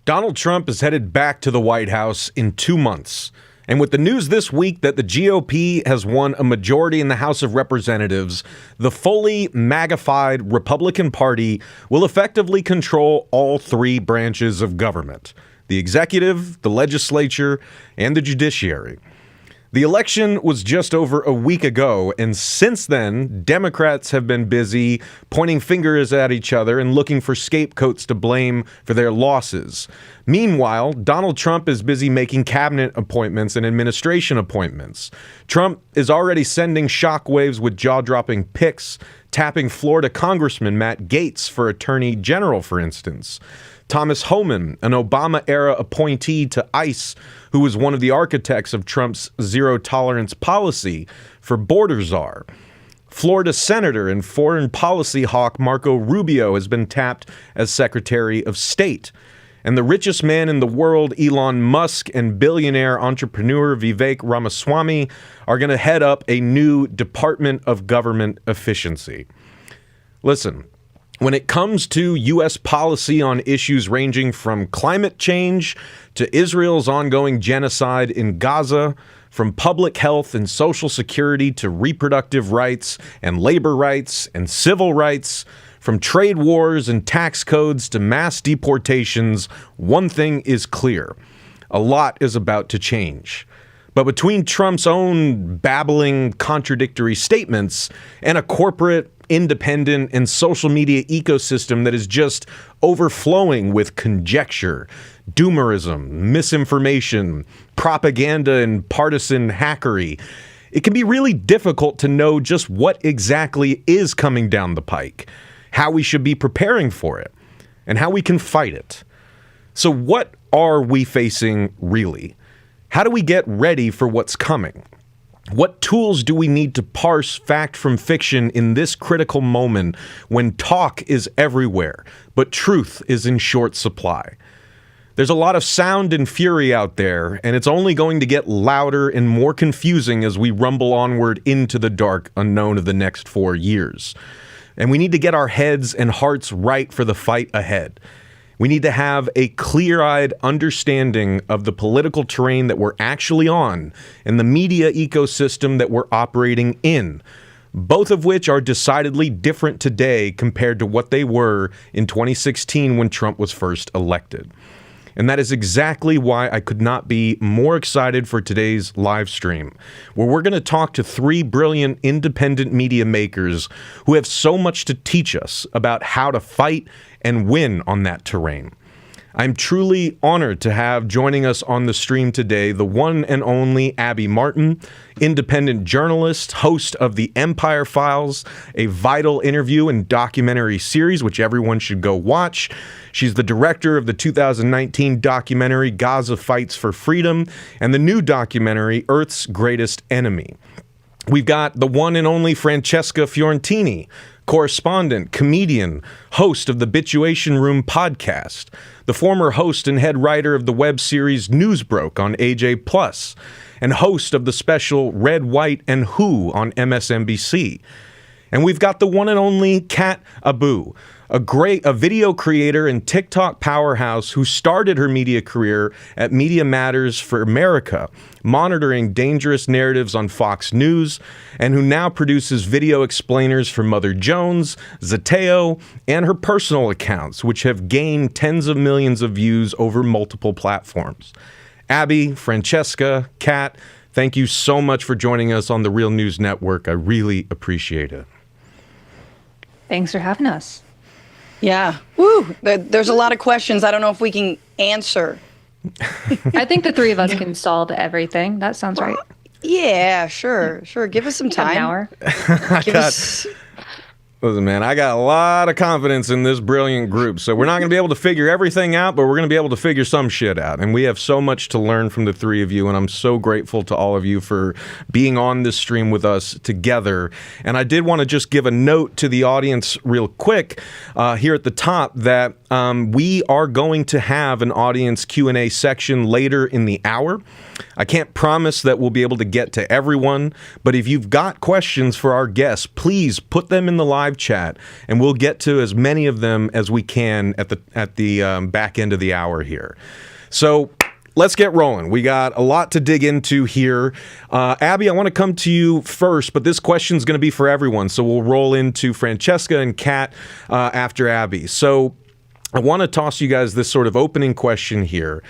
Donald Trump is headed back to the White House in 2 months. And with the news this week that the GOP has won a majority in the House of Representatives, the fully MAGAfied Republican Party will effectively control all three branches of government: the executive, the legislature, and the judiciary. The election was just over a week ago, and since then, Democrats have been busy pointing fingers at each other and looking for scapegoats to blame for their losses. Meanwhile, Donald Trump is busy making cabinet appointments and administration appointments. Trump is already sending shockwaves with jaw-dropping picks, tapping Florida Congressman Matt Gaetz for Attorney General, for instance. Thomas Homan, an Obama-era appointee to ICE, who was one of the architects of Trump's zero-tolerance policy, for border czar. Florida Senator and foreign policy hawk Marco Rubio has been tapped as Secretary of State. And the richest man in the world, Elon Musk, and billionaire entrepreneur Vivek Ramaswamy are going to head up a new Department of Government Efficiency. Listen, when it comes to U.S. policy on issues ranging from climate change to Israel's ongoing genocide in Gaza, from public health and social security to reproductive rights and labor rights and civil rights, from trade wars and tax codes to mass deportations, one thing is clear: a lot is about to change. But between Trump's own babbling, contradictory statements and a corporate, independent, and social media ecosystem that is just overflowing with conjecture, doomerism, misinformation, propaganda, and partisan hackery, it can be really difficult to know just what exactly is coming down the pike, how we should be preparing for it, and how we can fight it. So what are we facing really? How do we get ready for what's coming? What tools do we need to parse fact from fiction in this critical moment when talk is everywhere, but truth is in short supply? There's a lot of sound and fury out there, and it's only going to get louder and more confusing as we rumble onward into the dark unknown of the next 4 years. And we need to get our heads and hearts right for the fight ahead. We need to have a clear-eyed understanding of the political terrain that we're actually on and the media ecosystem that we're operating in, both of which are decidedly different today compared to what they were in 2016 when Trump was first elected. And that is exactly why I could not be more excited for today's live stream, where we're going to talk to three brilliant independent media makers who have so much to teach us about how to fight and win on that terrain. I'm truly honored to have joining us on the stream today the one and only Abby Martin, independent journalist, host of The Empire Files, a vital interview and documentary series which everyone should go watch. She's the director of the 2019 documentary Gaza Fights for Freedom and the new documentary Earth's Greatest Enemy. We've got the one and only Francesca Fiorentini, correspondent, comedian, host of the Bitchuation Room podcast, the former host and head writer of the web series Newsbroke on AJ+, and host of the special Red, White, and Who on MSNBC. And we've got the one and only Kat Abughazaleh, a video creator and TikTok powerhouse who started her media career at Media Matters for America, monitoring dangerous narratives on Fox News, and who now produces video explainers for Mother Jones, Zateo, and her personal accounts, which have gained tens of millions of views over multiple platforms. Abby, Francesca, Kat, thank you so much for joining us on the Real News Network. I really appreciate it. Thanks for having us. Yeah. Woo. There's a lot of questions I don't know if we can answer. I think the three of us can solve everything. That sounds right. Yeah, sure. Give us some time. An hour. Listen, man, I got a lot of confidence in this brilliant group. So we're not going to be able to figure everything out, but we're going to be able to figure some shit out. And we have so much to learn from the three of you. And I'm so grateful to all of you for being on this stream with us together. And I did want to just give a note to the audience real quick here at the top that We are going to have an audience Q&A section later in the hour. I can't promise that we'll be able to get to everyone, but if you've got questions for our guests, please put them in the live chat, and we'll get to as many of them as we can at the back end of the hour here. So let's get rolling. We got a lot to dig into here. Abby, I want to come to you first, but this question is going to be for everyone, so we'll roll into Francesca and Kat after Abby. So I want to toss you guys this sort of opening question here.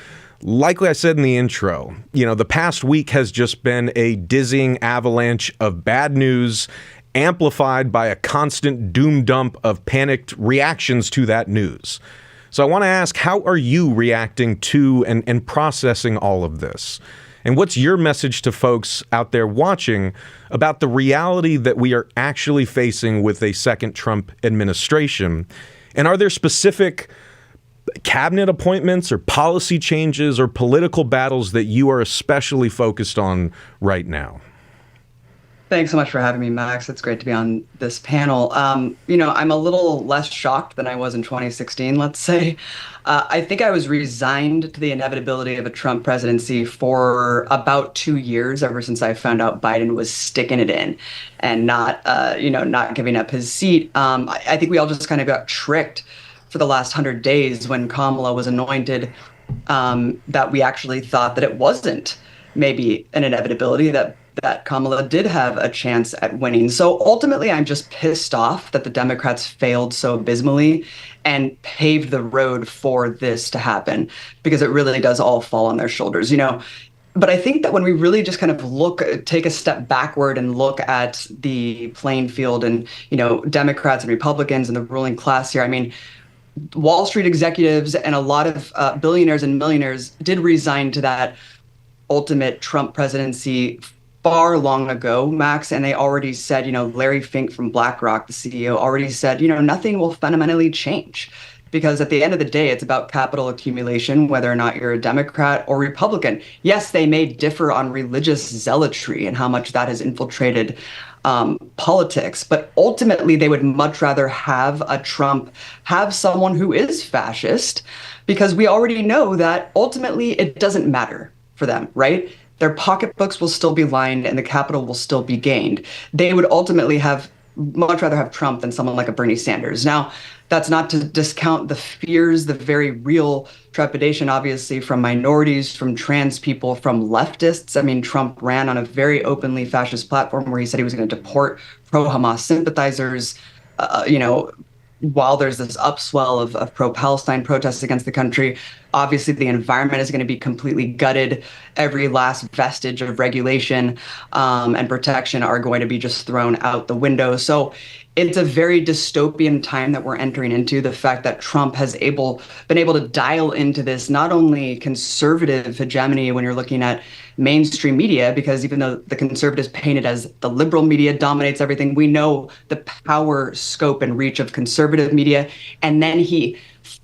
Like I said in the intro, the past week has just been a dizzying avalanche of bad news, amplified by a constant doom dump of panicked reactions to that news. So I want to ask, how are you reacting to and processing all of this? And what's your message to folks out there watching about the reality that we are actually facing with a second Trump administration? And are there specific cabinet appointments or policy changes or political battles that you are especially focused on right now? Thanks so much for having me, Max. It's great to be on this panel. I'm a little less shocked than I was in 2016, let's say. I think I was resigned to the inevitability of a Trump presidency for about 2 years, ever since I found out Biden was sticking it in and not giving up his seat. I think we all just kind of got tricked for the last 100 days when Kamala was anointed, that we actually thought that it wasn't maybe an inevitability, that Kamala did have a chance at winning. So ultimately, I'm just pissed off that the Democrats failed so abysmally and paved the road for this to happen, because it really does all fall on their shoulders, But I think that when we really just kind of take a step backward and look at the playing field and, Democrats and Republicans and the ruling class here, I mean, Wall Street executives and a lot of billionaires and millionaires did resign to that ultimate Trump presidency far long ago, Max, and they already said, Larry Fink from BlackRock, the CEO, already said, nothing will fundamentally change, because at the end of the day, it's about capital accumulation, whether or not you're a Democrat or Republican. Yes, they may differ on religious zealotry and how much that has infiltrated politics, but ultimately they would much rather have a Trump, have someone who is fascist, because we already know that ultimately it doesn't matter for them, right? Their pocketbooks will still be lined and the capital will still be gained. They would ultimately much rather have Trump than someone like a Bernie Sanders. Now, that's not to discount the fears, the very real trepidation, obviously, from minorities, from trans people, from leftists. I mean, Trump ran on a very openly fascist platform where he said he was going to deport pro-Hamas sympathizers, while there's this upswell of pro-Palestine protests against the country. Obviously, the environment is going to be completely gutted. Every last vestige of regulation and protection are going to be just thrown out the window. So it's a very dystopian time that we're entering into. The fact that Trump has been able to dial into this not only conservative hegemony when you're looking at mainstream media, because even though the conservatives paint it as the liberal media dominates everything, we know the power, scope, and reach of conservative media. And then he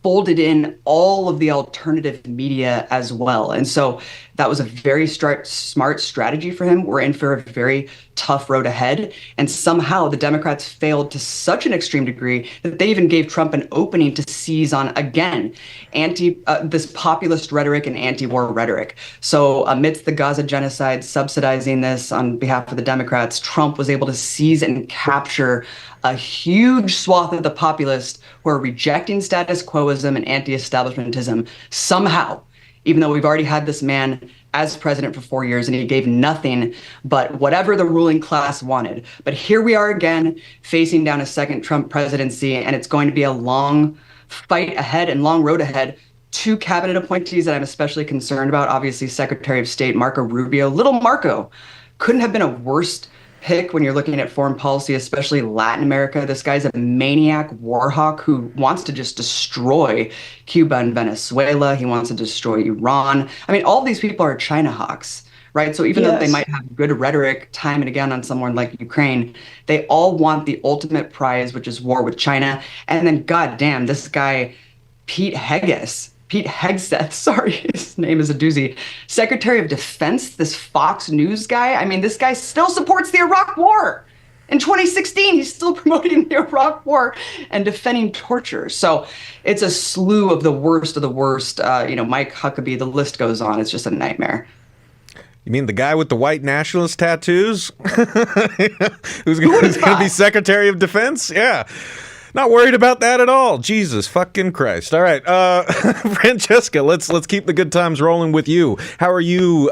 folded in all of the alternative media as well. And so that was a very smart strategy for him. We're in for a very tough road ahead. And somehow the Democrats failed to such an extreme degree that they even gave Trump an opening to seize on, again, this populist rhetoric and anti-war rhetoric. So amidst the Gaza genocide, subsidizing this on behalf of the Democrats, Trump was able to seize and capture a huge swath of the populace who are rejecting status quoism and anti-establishmentism somehow, even though we've already had this man as president for 4 years and he gave nothing but whatever the ruling class wanted. But here we are again, facing down a second Trump presidency, and it's going to be a long fight ahead and long road ahead. 2 cabinet appointees that I'm especially concerned about, obviously Secretary of State Marco Rubio. Little Marco couldn't have been a worse pick when you're looking at foreign policy, especially Latin America. This guy's a maniac war hawk who wants to just destroy Cuba and Venezuela. He wants to destroy Iran. I mean, all these people are China hawks, right? So even though they might have good rhetoric time and again on someone like Ukraine, they all want the ultimate prize, which is war with China. And then, goddamn, this guy, Pete Hegseth, sorry, his name is a doozy, Secretary of Defense, this Fox News guy. I mean, this guy still supports the Iraq War In 2016, he's still promoting the Iraq War and defending torture. So it's a slew of the worst of the worst. Mike Huckabee, the list goes on. It's just a nightmare. You mean the guy with the white nationalist tattoos? Who's going to be Secretary of Defense? Yeah. Not worried about that at all. Jesus fucking Christ. All right. Francesca, let's keep the good times rolling with you. How are you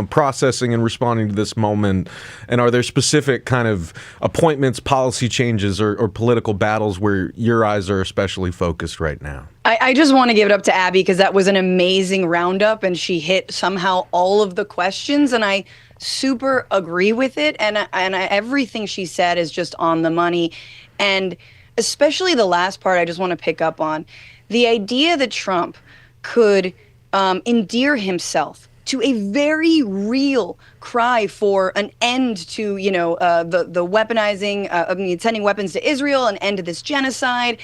processing and responding to this moment? And are there specific kind of appointments, policy changes, or political battles where your eyes are especially focused right now? I just want to give it up to Abby because that was an amazing roundup and she hit somehow all of the questions and I super agree with it. And everything she said is just on the money. And especially the last part I just want to pick up on. The idea that Trump could endear himself to a very real cry for an end to, the weaponizing, sending weapons to Israel, an end to this genocide,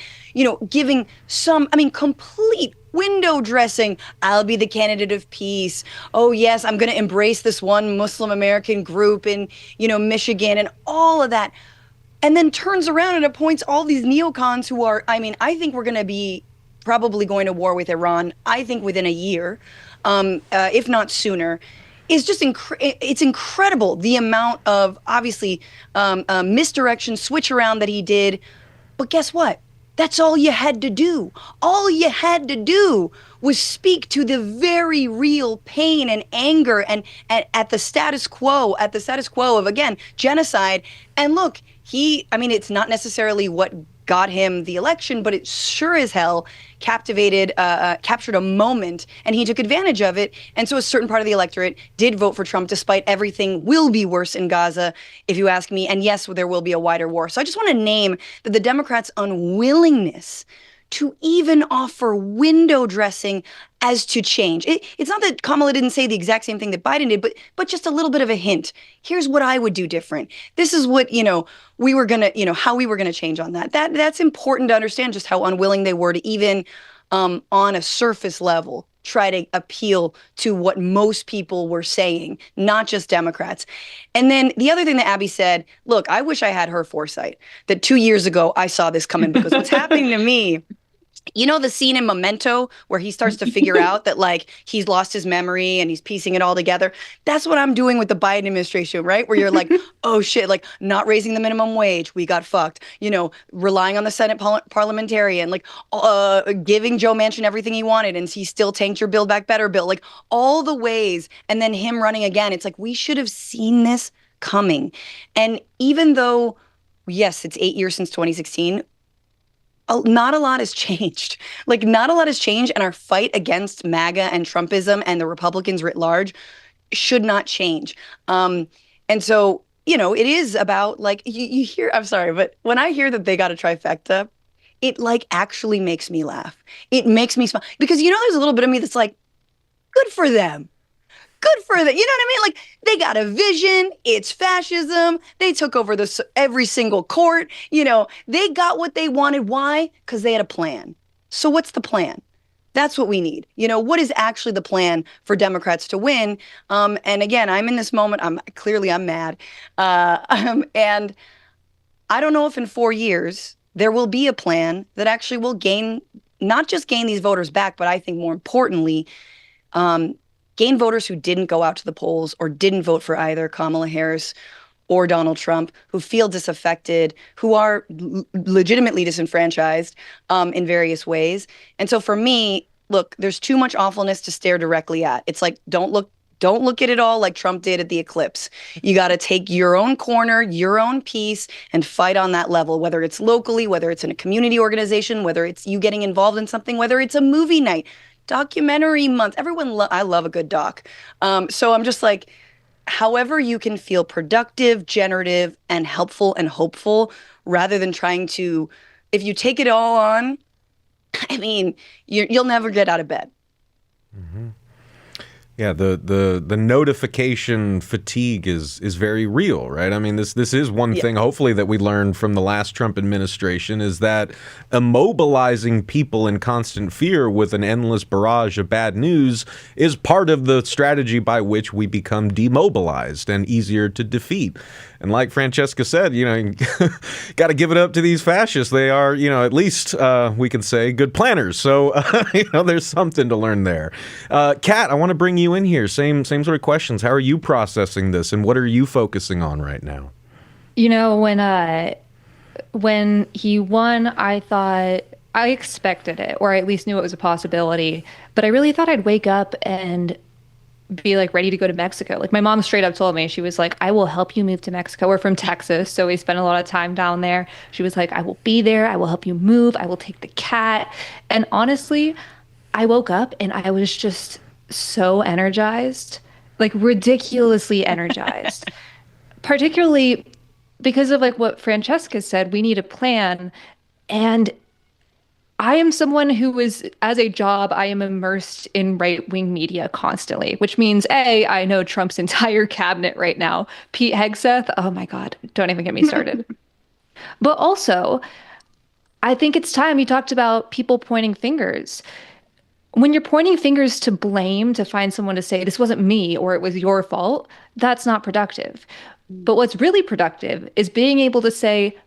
giving complete window dressing. I'll be the candidate of peace. Oh, yes, I'm going to embrace this one Muslim American group in, Michigan and all of that. And then turns around and appoints all these neocons who are, I think we're going to be probably going to war with Iran, I think within a year, if not sooner, is just it's incredible the amount of, obviously, misdirection, switch around that he did. But guess what? That's all you had to do. All you had to do was speak to the very real pain and anger and at the status quo of, again, genocide. And look, it's not necessarily what got him the election, but it sure as hell captured a moment, and he took advantage of it. And so a certain part of the electorate did vote for Trump, despite everything will be worse in Gaza, if you ask me. And yes, there will be a wider war. So I just want to name that the Democrats' unwillingness to even offer window dressing as to change. It's not that Kamala didn't say the exact same thing that Biden did, but just a little bit of a hint. Here's what I would do different. This is what, we were going to, how we were going to change on that. That's important to understand just how unwilling they were to even on a surface level try to appeal to what most people were saying, not just Democrats. And then the other thing that Abby said, look, I wish I had her foresight that 2 years ago I saw this coming, because what's happening to me, the scene in Memento where he starts to figure out that he's lost his memory and he's piecing it all together. That's what I'm doing with the Biden administration, right? Where you're like, oh shit, not raising the minimum wage, we got fucked. Relying on the Senate parliamentarian, giving Joe Manchin everything he wanted and he still tanked your Build Back Better bill, all the ways. And then him running again. It's we should have seen this coming. And even though, yes, it's 8 years since 2016, not a lot has changed. Not a lot has changed, and our fight against MAGA and Trumpism and the Republicans writ large should not change. And so, it is about, you hear, I'm sorry, but when I hear that they got a trifecta, it, actually makes me laugh. It makes me smile. Because, there's a little bit of me that's good for them. Good for them. You know what I mean? They got a vision. It's fascism. They took over every single court. They got what they wanted. Why? Because they had a plan. So what's the plan? That's what we need. What is actually the plan for Democrats to win? And again, I'm in this moment. I'm mad. And I don't know if in 4 years there will be a plan that actually will not just gain these voters back, but I think more importantly, gain voters who didn't go out to the polls or didn't vote for either Kamala Harris or Donald Trump, who feel disaffected, who are legitimately disenfranchised in various ways. And so for me, look, there's too much awfulness to stare directly at. It's don't look at it all like Trump did at the eclipse. You got to take your own corner, your own piece, and fight on that level, whether it's locally, whether it's in a community organization, whether it's you getting involved in something, whether it's a movie night. Documentary month. I love a good doc. So I'm just however you can feel productive, generative, and helpful and hopeful, rather than trying to, if you take it all on, you'll never get out of bed. Mm-hmm. Yeah, the notification fatigue is very real, right? I mean, this is one thing, hopefully, that we learned from the last Trump administration is that immobilizing people in constant fear with an endless barrage of bad news is part of the strategy by which we become demobilized and easier to defeat. And like Francesca said, got to give it up to these fascists. They are, at least we can say good planners. So, there's something to learn there. Kat, I want to bring you in here. Same sort of questions. How are you processing this, and what are you focusing on right now? When he won, I thought I expected it, or I at least knew it was a possibility. But I really thought I'd wake up and be like ready to go to Mexico. Like my mom straight up told me, she was like, I will help you move to Mexico. We're from Texas, so we spent a lot of time down there. She was like, I will be there. I will help you move. I will take the cat. And honestly, I woke up and I was just so energized, like ridiculously energized, particularly because of like what Francesca said, we need a plan. And I am someone who is, as a job, I am immersed in right-wing media constantly, which means A, I know Trump's entire cabinet right now. Pete Hegseth, oh my God, don't even get me started. But also, I think it's time you talked about people pointing fingers. When you're pointing fingers to blame, to find someone to say, this wasn't me or it was your fault, that's not productive. But what's really productive is being able to say,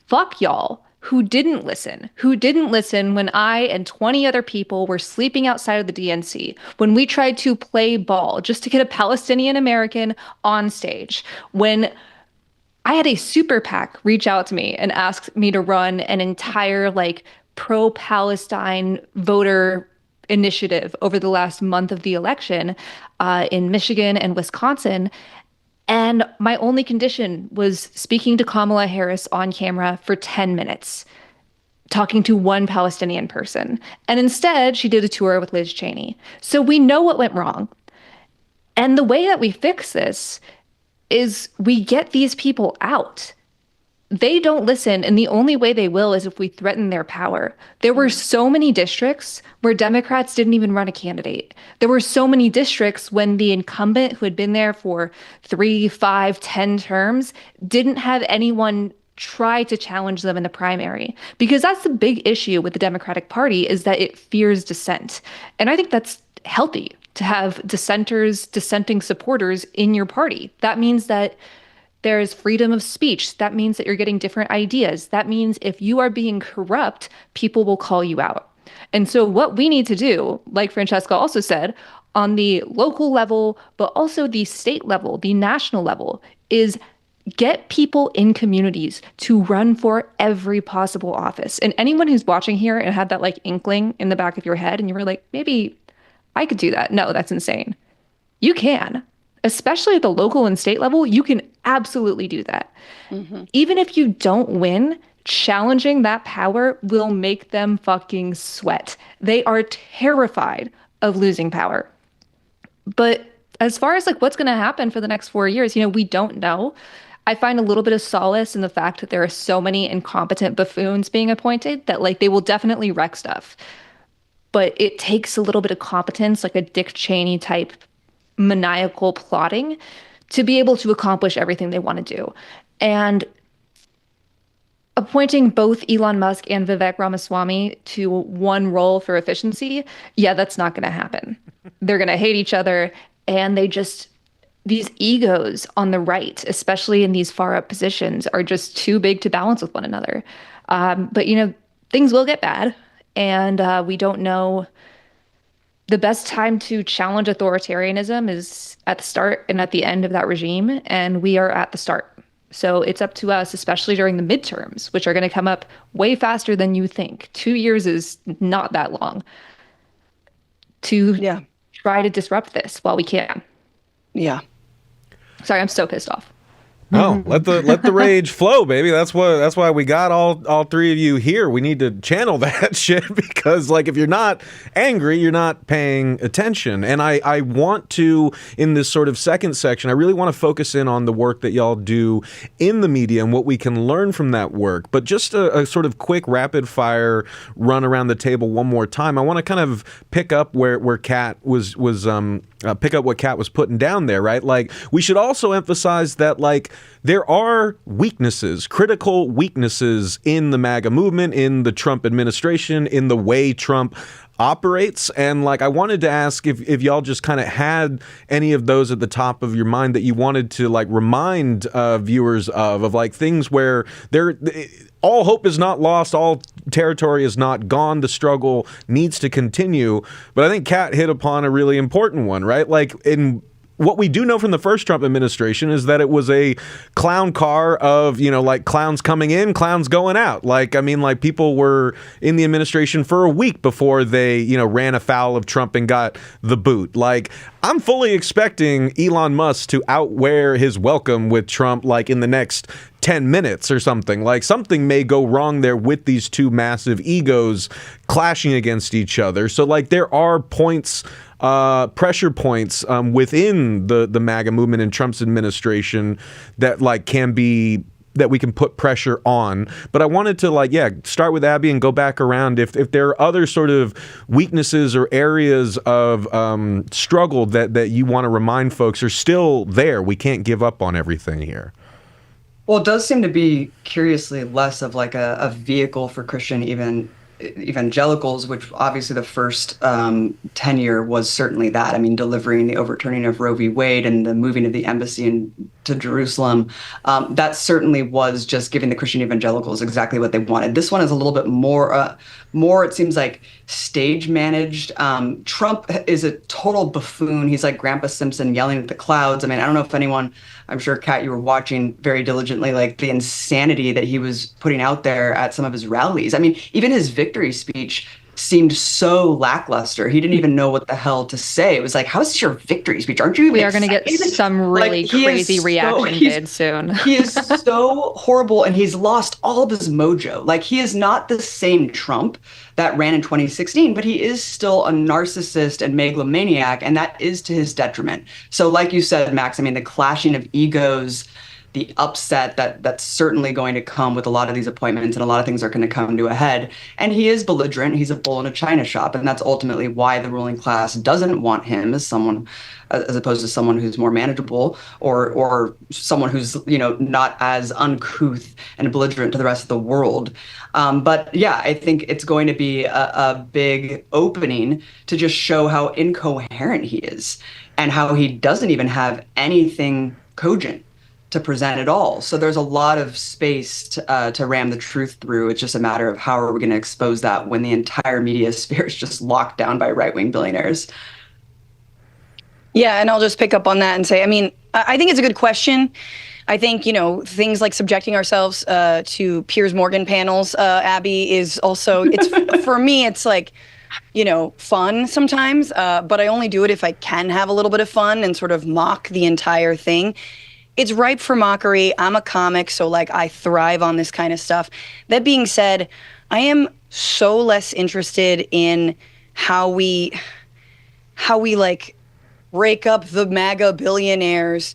fuck y'all. Who didn't listen when I and 20 other people were sleeping outside of the DNC, when we tried to play ball just to get a Palestinian American on stage, when I had a super PAC reach out to me and ask me to run an entire like pro-Palestine voter initiative over the last month of the election in Michigan and Wisconsin. And my only condition was speaking to Kamala Harris on camera for 10 minutes, talking to one Palestinian person. And instead, she did a tour with Liz Cheney. So we know what went wrong. And the way that we fix this is we get these people out. They don't listen, and the only way they will is if we threaten their power. There were so many districts where Democrats didn't even run a candidate. There were so many districts when the incumbent who had been there for 3, 5, 10 terms didn't have anyone try to challenge them in the primary. Because that's the big issue with the Democratic Party, is that it fears dissent. And I think that's healthy to have dissenters, dissenting supporters in your party. That means that there's freedom of speech. That means that you're getting different ideas. That means if you are being corrupt, people will call you out. And so what we need to do, like Francesca also said, on the local level, but also the state level, the national level, is get people in communities to run for every possible office. And anyone who's watching here and had that like inkling in the back of your head and you were like, maybe I could do that. No, that's insane. You can. Especially at the local and state level, you can absolutely do that. Mm-hmm. Even if you don't win, challenging that power will make them fucking sweat. They are terrified of losing power. But as far as like what's going to happen for the next 4 years, we don't know. I find a little bit of solace in the fact that there are so many incompetent buffoons being appointed that like they will definitely wreck stuff. But it takes a little bit of competence, like a Dick Cheney type maniacal plotting, to be able to accomplish everything they want to do. And appointing both Elon Musk and Vivek Ramaswamy to one role for efficiency, yeah, that's not going to happen. They're going to hate each other, and these egos on the right, especially in these far up positions, are just too big to balance with one another. But things will get bad, and we don't know. The best time to challenge authoritarianism is at the start and at the end of that regime, and we are at the start. So it's up to us, especially during the midterms, which are going to come up way faster than you think. 2 years is not that long, to try to disrupt this while we can. Yeah. Sorry, I'm so pissed off. Oh, let the rage flow, baby. That's why we got all three of you here. We need to channel that shit because like if you're not angry, you're not paying attention. And I want to, in this sort of second section, I really want to focus in on the work that y'all do in the media and what we can learn from that work. But just a sort of quick rapid fire run around the table one more time. I want to kind of pick up where Kat was pick up what Kat was putting down there, right? Like, we should also emphasize that, like, there are weaknesses, critical weaknesses in the MAGA movement, in the Trump administration, in the way Trump operates. And, like, I wanted to ask if y'all just kind of had any of those at the top of your mind that you wanted to, like, remind viewers of like, things where all hope is not lost, all territory is not gone, the struggle needs to continue. But I think Kat hit upon a really important one, right? Like, in what we do know from the first Trump administration is that it was a clown car of, like, clowns coming in, clowns going out. Like, I mean, like, people were in the administration for a week before they, ran afoul of Trump and got the boot. Like, I'm fully expecting Elon Musk to outwear his welcome with Trump, like, in the next 10 minutes or something. Like, something may go wrong there with these two massive egos clashing against each other. So, like, there are points, pressure points within the MAGA movement and Trump's administration that, like, that we can put pressure on. But I wanted to, start with Abby and go back around if there are other sort of weaknesses or areas of struggle that you want to remind folks are still there. We can't give up on everything here. Well, it does seem to be curiously less of like a vehicle for Christian evangelicals, which obviously the first tenure was certainly that. I mean, delivering the overturning of Roe v. Wade and the moving of the embassy to Jerusalem, that certainly was just giving the Christian evangelicals exactly what they wanted. This one is a little bit more, it seems like, stage managed. Trump is a total buffoon. He's like Grandpa Simpson yelling at the clouds. I mean, I don't know if anyone, I'm sure, Kat, you were watching very diligently, like the insanity that he was putting out there at some of his rallies. I mean, even his victory speech seemed so lackluster. He didn't even know what the hell to say. It was like, how's this your victory speech? Aren't you even We are going to get some really crazy reaction vid soon. He is so horrible, and he's lost all of his mojo. Like, he is not the same Trump that ran in 2016, but he is still a narcissist and megalomaniac, and that is to his detriment. So like you said, Max, I mean, the clashing of egos, the upset that's certainly going to come with a lot of these appointments, and a lot of things are going to come to a head. And he is belligerent. He's a bull in a china shop. And that's ultimately why the ruling class doesn't want him as opposed to someone who's more manageable or someone who's, not as uncouth and belligerent to the rest of the world. But yeah, I think it's going to be a big opening to just show how incoherent he is and how he doesn't even have anything cogent to present at all. So there's a lot of space to ram the truth through. It's just a matter of how are we going to expose that when the entire media sphere is just locked down by right-wing billionaires. Yeah, and I'll just pick up on that and say, I mean, I think it's a good question. I think, things like subjecting ourselves to Piers Morgan panels, Abby, is also, it's for me, it's like, fun sometimes, but I only do it if I can have a little bit of fun and sort of mock the entire thing. It's ripe for mockery. I'm a comic, so like I thrive on this kind of stuff. That being said, I am so less interested in how we like rake up the MAGA billionaires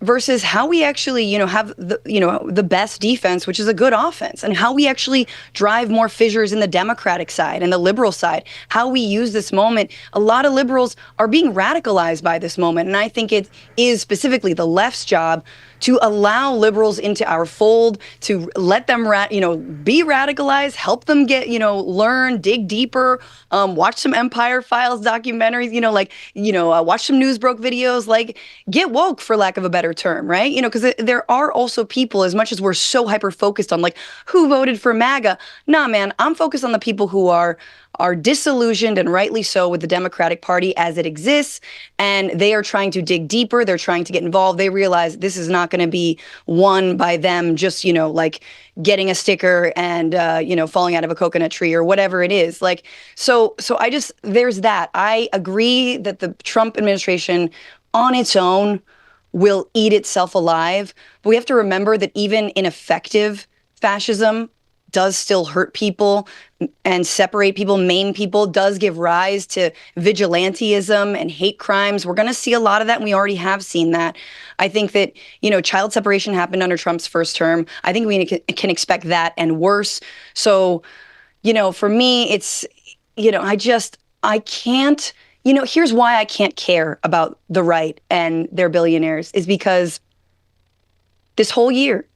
versus how we actually, have the best defense, which is a good offense, and how we actually drive more fissures in the Democratic side and the liberal side, how we use this moment. A lot of liberals are being radicalized by this moment, and I think it is specifically the left's job to allow liberals into our fold, to let them, be radicalized, help them get, learn, dig deeper, watch some Empire Files documentaries, watch some Newsbroke videos, like get woke, for lack of a better term, right? Because there are also people, as much as we're so hyper-focused on like who voted for MAGA, nah, man, I'm focused on the people who are disillusioned, and rightly so, with the Democratic Party as it exists, and they are trying to dig deeper. They're trying to get involved. They realize this is not going to be won by them just, like getting a sticker and, falling out of a coconut tree or whatever it is. Like, so there's that. I agree that the Trump administration on its own will eat itself alive. But we have to remember that even ineffective fascism does still hurt people and separate people, maim people, does give rise to vigilantism and hate crimes. We're going to see a lot of that, and we already have seen that. I think that, child separation happened under Trump's first term. I think we can expect that and worse. So, for me, it's, I can't, here's why I can't care about the right and their billionaires is because this whole year,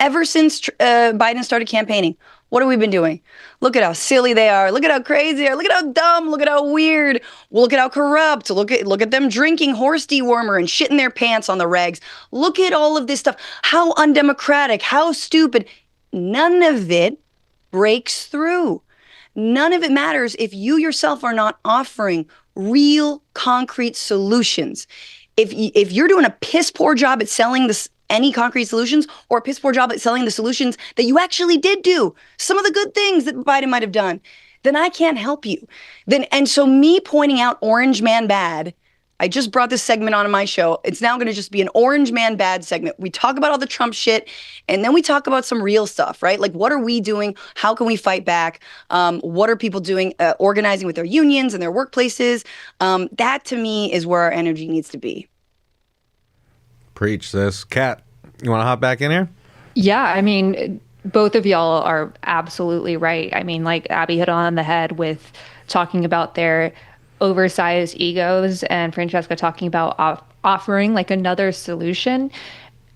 ever since Biden started campaigning, what have we been doing? Look at how silly they are. Look at how crazy they are. Look at how dumb. Look at how weird. Look at how corrupt. Look at them drinking horse dewormer and shitting their pants on the regs. Look at all of this stuff. How undemocratic. How stupid. None of it breaks through. None of it matters if you yourself are not offering real, concrete solutions. If you're doing a piss poor job at selling any concrete solutions, or a piss poor job at selling the solutions that you actually did do, some of the good things that Biden might have done, then I can't help you. And so me pointing out Orange Man Bad, I just brought this segment on my show. It's now going to just be an Orange Man Bad segment. We talk about all the Trump shit, and then we talk about some real stuff, right? Like, what are we doing? How can we fight back? What are people doing? Organizing with their unions and their workplaces. That, to me, is where our energy needs to be. Preach, sis. Kat, you want to hop back in here? Yeah, I mean, both of y'all are absolutely right. I mean, like Abby hit on the head with talking about their oversized egos, and Francesca talking about offering like another solution.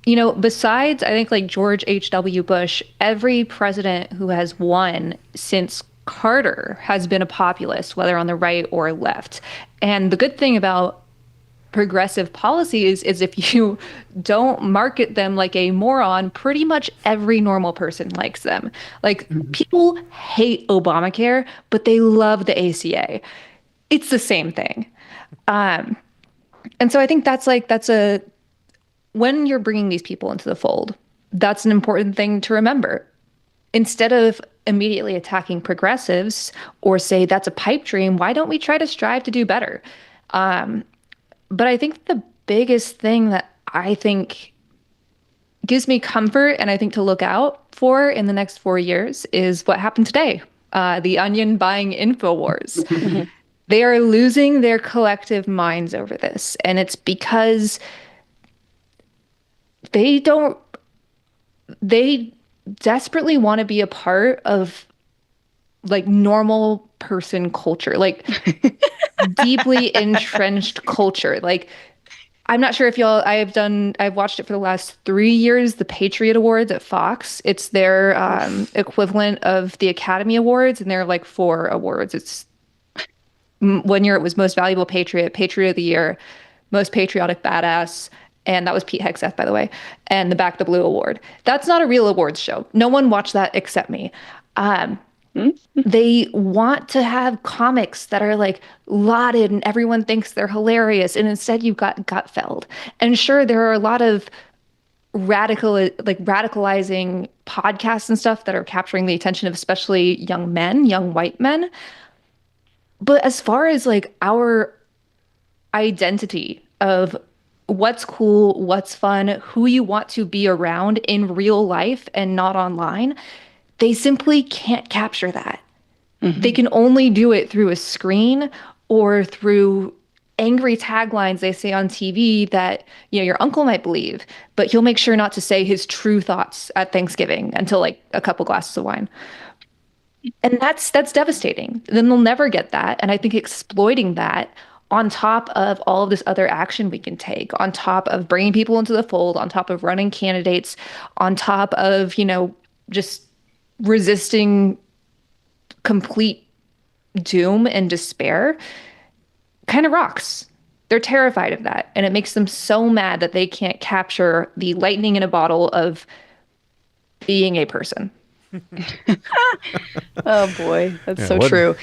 Besides, I think like George H.W. Bush, every president who has won since Carter has been a populist, whether on the right or left. And the good thing about progressive policies is if you don't market them like a moron, pretty much every normal person likes them. Like, people hate Obamacare, but they love the ACA. It's the same thing. And so I think when you're bringing these people into the fold, that's an important thing to remember. Instead of immediately attacking progressives or say that's a pipe dream, why don't we try to strive to do better? But I think the biggest thing that I think gives me comfort and I think to look out for in the next 4 years is what happened today. The Onion buying InfoWars. They are losing their collective minds over this. And it's because they desperately want to be a part of like normal person culture, like deeply entrenched culture. Like, I'm not sure if I've watched it for the last 3 years, the Patriot Awards at Fox. It's their equivalent of the Academy Awards, and they're like 4 awards. It's 1 year it was Most Valuable Patriot, Patriot of the Year, Most Patriotic Badass, and that was Pete Hegseth, by the way, and the Back the Blue Award. That's not a real awards show. No one watched that except me. They want to have comics that are like lauded and everyone thinks they're hilarious, and instead you've got Gutfeld. And sure, there are a lot of radicalizing podcasts and stuff that are capturing the attention of especially young white men. But as far as like our identity of what's cool, what's fun, who you want to be around in real life and not online, they simply can't capture that. They can only do it through a screen or through angry taglines they say on TV that, your uncle might believe, but he'll make sure not to say his true thoughts at Thanksgiving until like a couple glasses of wine. And that's devastating. Then they'll never get that. And I think exploiting that on top of all of this other action we can take, on top of bringing people into the fold, on top of running candidates, on top of, just resisting complete doom and despair, kind of rocks. They're terrified of that. And it makes them so mad that they can't capture the lightning in a bottle of being a person. Oh boy, that's so true.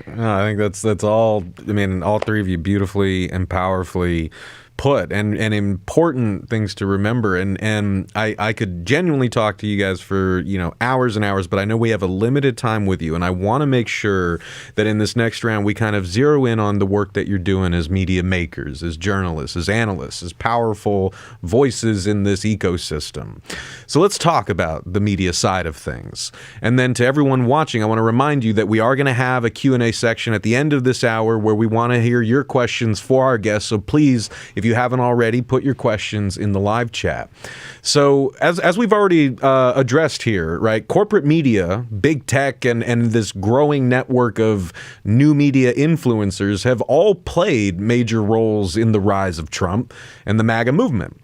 No, I think that's all. I mean, all three of you beautifully and powerfully put and important things to remember. And I could genuinely talk to you guys for, hours and hours, but I know we have a limited time with you. And I want to make sure that in this next round, we kind of zero in on the work that you're doing as media makers, as journalists, as analysts, as powerful voices in this ecosystem. So let's talk about the media side of things. And then to everyone watching, I want to remind you that we are going to have a Q&A section at the end of this hour where we want to hear your questions for our guests. So please, if you haven't already, put your questions in the live chat. So as we've already addressed here, right, corporate media, big tech, and this growing network of new media influencers have all played major roles in the rise of Trump and the MAGA movement.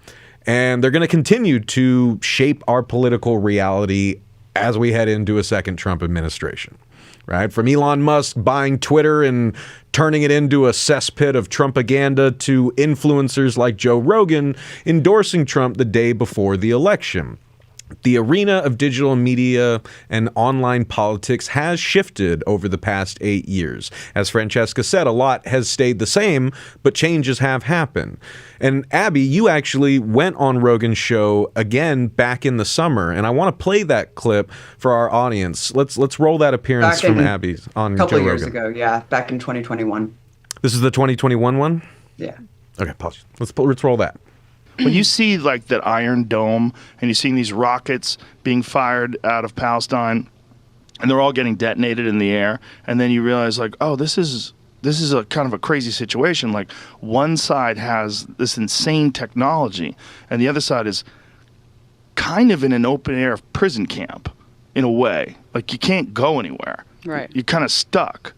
And they're going to continue to shape our political reality as we head into a second Trump administration. Right? From Elon Musk buying Twitter and turning it into a cesspit of Trumpaganda to influencers like Joe Rogan endorsing Trump the day before the election. The arena of digital media and online politics has shifted over the past 8 years. As Francesca said, a lot has stayed the same, but changes have happened. And Abby, you actually went on Rogan's show again back in the summer, and I want to play that clip for our audience. Let's roll that appearance from Abby on Joe Rogan. A couple of years ago, yeah, back in 2021. This is the 2021 one? Yeah. Okay, pause. Let's roll that. When you see like that Iron Dome and you're seeing these rockets being fired out of Palestine and they're all getting detonated in the air, and then you realize like, oh, this is a kind of a crazy situation. Like one side has this insane technology and the other side is kind of in an open air prison camp in a way. Like you can't go anywhere. Right. You're kind of stuck.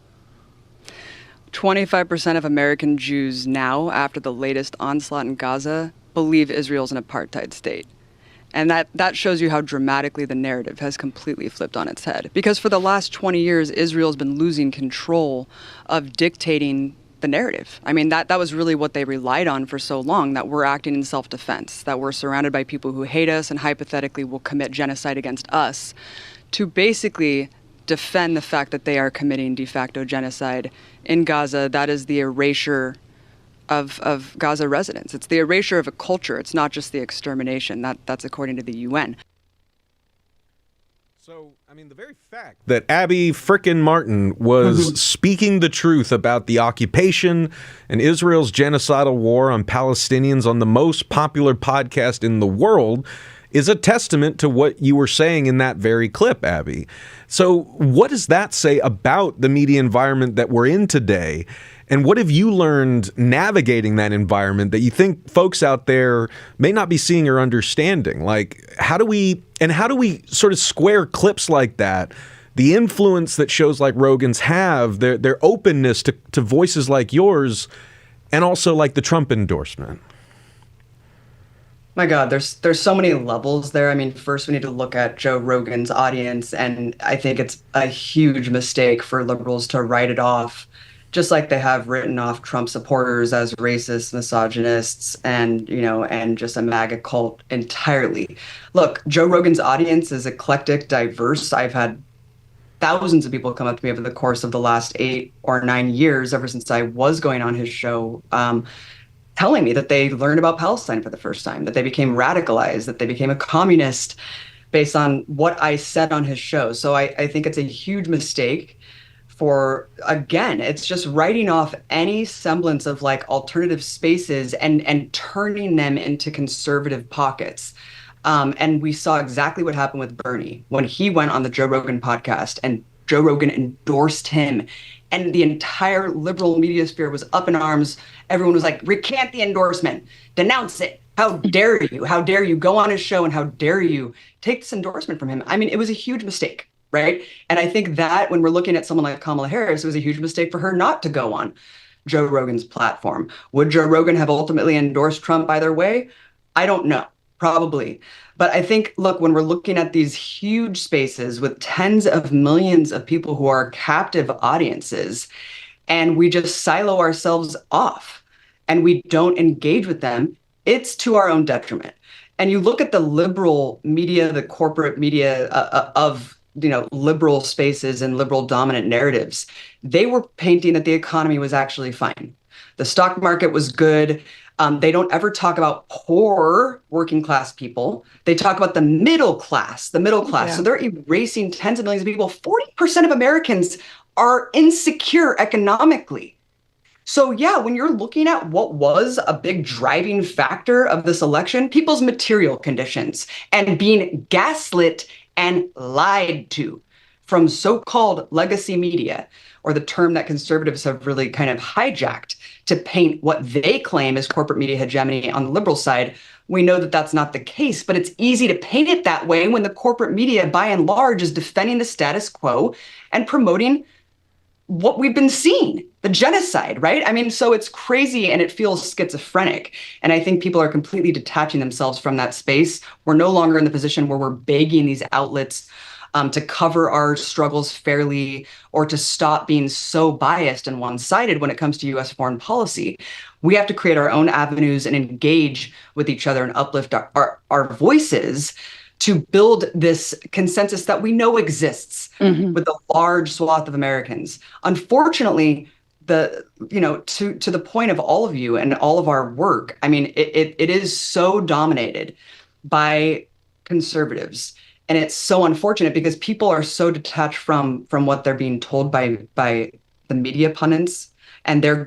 25% of American Jews now, after the latest onslaught in Gaza, believe Israel's an apartheid state. And that shows you how dramatically the narrative has completely flipped on its head. Because for the last 20 years, Israel's been losing control of dictating the narrative. I mean, that was really what they relied on for so long, that we're acting in self-defense, that we're surrounded by people who hate us and hypothetically will commit genocide against us, to basically defend the fact that they are committing de facto genocide in Gaza. That is the erasure of Gaza residents. It's the erasure of a culture. It's not just the extermination. That's according to the UN. So, I mean, the very fact that Abby frickin' Martin was speaking the truth about the occupation and Israel's genocidal war on Palestinians on the most popular podcast in the world is a testament to what you were saying in that very clip, Abby. So what does that say about the media environment that we're in today? And what have you learned navigating that environment that you think folks out there may not be seeing or understanding? Like, how do we sort of square clips like that, the influence that shows like Rogan's have, their openness to voices like yours, and also like the Trump endorsement? My God, there's so many levels there. I mean, first we need to look at Joe Rogan's audience, and I think it's a huge mistake for liberals to write it off, just like they have written off Trump supporters as racists, misogynists, and just a MAGA cult entirely. Look, Joe Rogan's audience is eclectic, diverse. I've had thousands of people come up to me over the course of the last 8 or 9 years, ever since I was going on his show, telling me that they learned about Palestine for the first time, that they became radicalized, that they became a communist based on what I said on his show. So I think it's a huge mistake for, again, it's just writing off any semblance of like alternative spaces and turning them into conservative pockets. And we saw exactly what happened with Bernie when he went on the Joe Rogan podcast and Joe Rogan endorsed him. And the entire liberal media sphere was up in arms. Everyone was like, recant the endorsement, denounce it. How dare you? How dare you go on his show and how dare you take this endorsement from him? I mean, it was a huge mistake, right? And I think that when we're looking at someone like Kamala Harris, it was a huge mistake for her not to go on Joe Rogan's platform. Would Joe Rogan have ultimately endorsed Trump either way? I don't know. Probably. But I think, look, when we're looking at these huge spaces with tens of millions of people who are captive audiences, and we just silo ourselves off and we don't engage with them, it's to our own detriment. And you look at the liberal media, the corporate media of liberal spaces and liberal dominant narratives, they were painting that the economy was actually fine. The stock market was good. They don't ever talk about poor working class people. They talk about the middle class, Yeah. So they're erasing tens of millions of people. 40% of Americans are insecure economically. So yeah, when you're looking at what was a big driving factor of this election, people's material conditions and being gaslit and lied to from so-called legacy media, or the term that conservatives have really kind of hijacked to paint what they claim is corporate media hegemony on the liberal side. We know that that's not the case, but it's easy to paint it that way when the corporate media, by and large, is defending the status quo and promoting what we've been seeing, the genocide, right? I mean, so it's crazy and it feels schizophrenic. And I think people are completely detaching themselves from that space. We're no longer in the position where we're begging these outlets to cover our struggles fairly, or to stop being so biased and one-sided when it comes to U.S. foreign policy. We have to create our own avenues and engage with each other and uplift our voices to build this consensus that we know exists with a large swath of Americans. Unfortunately, to the point of all of you and all of our work, I mean, it is so dominated by conservatives. And it's so unfortunate because people are so detached from what they're being told by the media pundits, and they're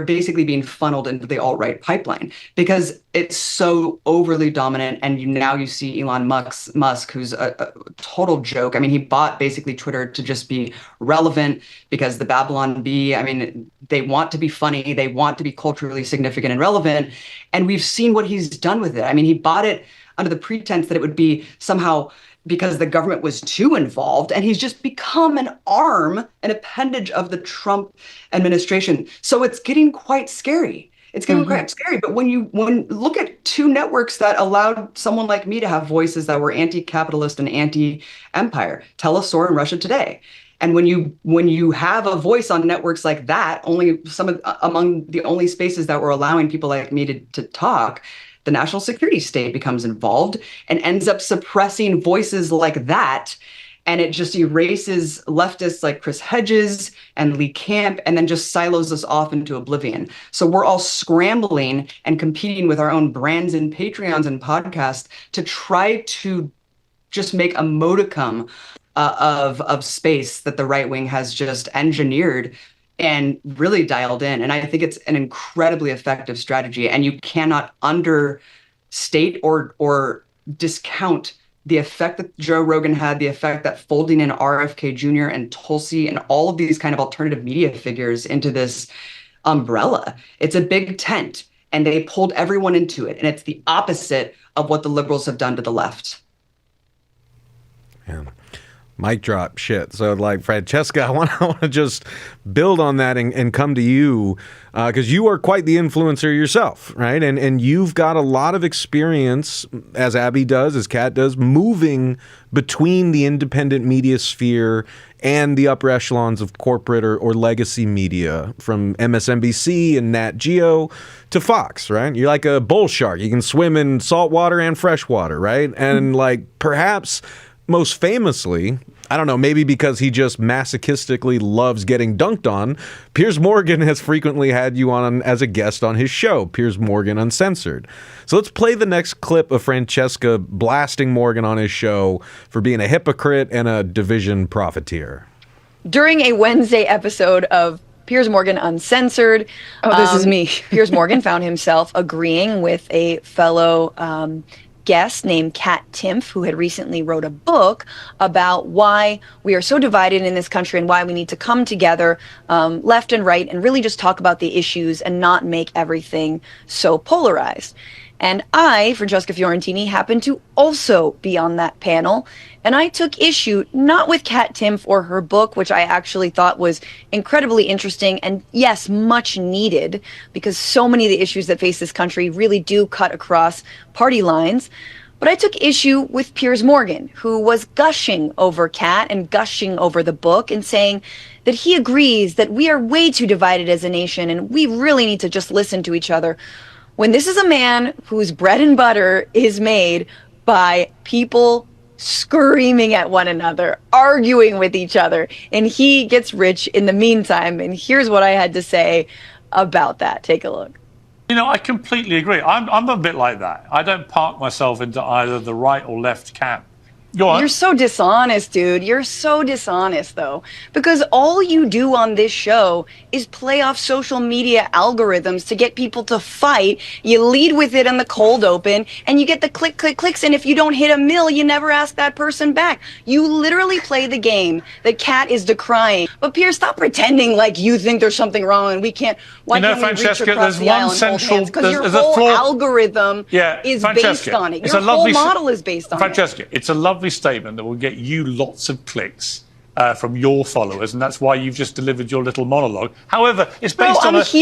basically being funneled into the alt-right pipeline because it's so overly dominant. And now you see Elon Musk, who's a total joke. I mean, he bought basically Twitter to just be relevant because the Babylon Bee, I mean, they want to be funny. They want to be culturally significant and relevant. And we've seen what he's done with it. I mean, he bought it under the pretense that it would be somehow because the government was too involved, and he's just become an appendage of the Trump administration. So it's getting quite scary. But when look at two networks that allowed someone like me to have voices that were anti-capitalist and anti-empire, Telesaur and Russia Today. And when you have a voice on networks like that, among the only spaces that were allowing people like me to talk, the national security state becomes involved and ends up suppressing voices like that. And it just erases leftists like Chris Hedges and Lee Camp, and then just silos us off into oblivion. So we're all scrambling and competing with our own brands and Patreons and podcasts to try to just make a modicum of space that the right wing has just engineered and really dialed in. And I think it's an incredibly effective strategy. And you cannot understate or discount the effect that Joe Rogan had, the effect that folding in RFK Jr. and Tulsi and all of these kind of alternative media figures into this umbrella. It's a big tent, and they pulled everyone into it. And it's the opposite of what the liberals have done to the left. Yeah. Mic drop shit. So like, Francesca, I want to just build on that and come to you because you are quite the influencer yourself, right? And you've got a lot of experience, as Abby does, as Kat does, moving between the independent media sphere and the upper echelons of corporate or legacy media, from MSNBC and Nat Geo to Fox, right? You're like a bull shark. You can swim in salt water and fresh water, right? And like, perhaps most famously, I don't know, maybe because he just masochistically loves getting dunked on, Piers Morgan has frequently had you on as a guest on his show, Piers Morgan Uncensored. So let's play the next clip of Francesca blasting Morgan on his show for being a hypocrite and a division profiteer. During a Wednesday episode of Piers Morgan Uncensored, this is me. Piers Morgan found himself agreeing with a fellow guest named Kat Timpf, who had recently wrote a book about why we are so divided in this country and why we need to come together, left and right, and really just talk about the issues and not make everything so polarized. And I, Francesca Fiorentini, happened to also be on that panel. And I took issue not with Kat Timpf or her book, which I actually thought was incredibly interesting and, yes, much needed, because so many of the issues that face this country really do cut across party lines. But I took issue with Piers Morgan, who was gushing over Kat and gushing over the book and saying that he agrees that we are way too divided as a nation and we really need to just listen to each other, when this is a man whose bread and butter is made by people screaming at one another, arguing with each other, and he gets rich in the meantime. And here's what I had to say about that. Take a look. I completely agree. I'm a bit like that. I don't park myself into either the right or left camp. Go on. You're so dishonest, dude. You're so dishonest, though, because all you do on this show is play off social media algorithms to get people to fight. You lead with it in the cold open, and you get the click, click, clicks. And if you don't hit a mill, you never ask that person back. You literally play the game that Kat is decrying. But Pierce, stop pretending like you think there's something wrong and we can't. Why can't we reach Francesca, across there's the one aisle and hold central. hands? Because your there's a whole flaw. algorithm is based on it. Your whole model is based on it. Francesca, it's a lovely statement that will get you lots of clicks from your followers, and that's why you've just delivered your little monologue. However, it's based on Wait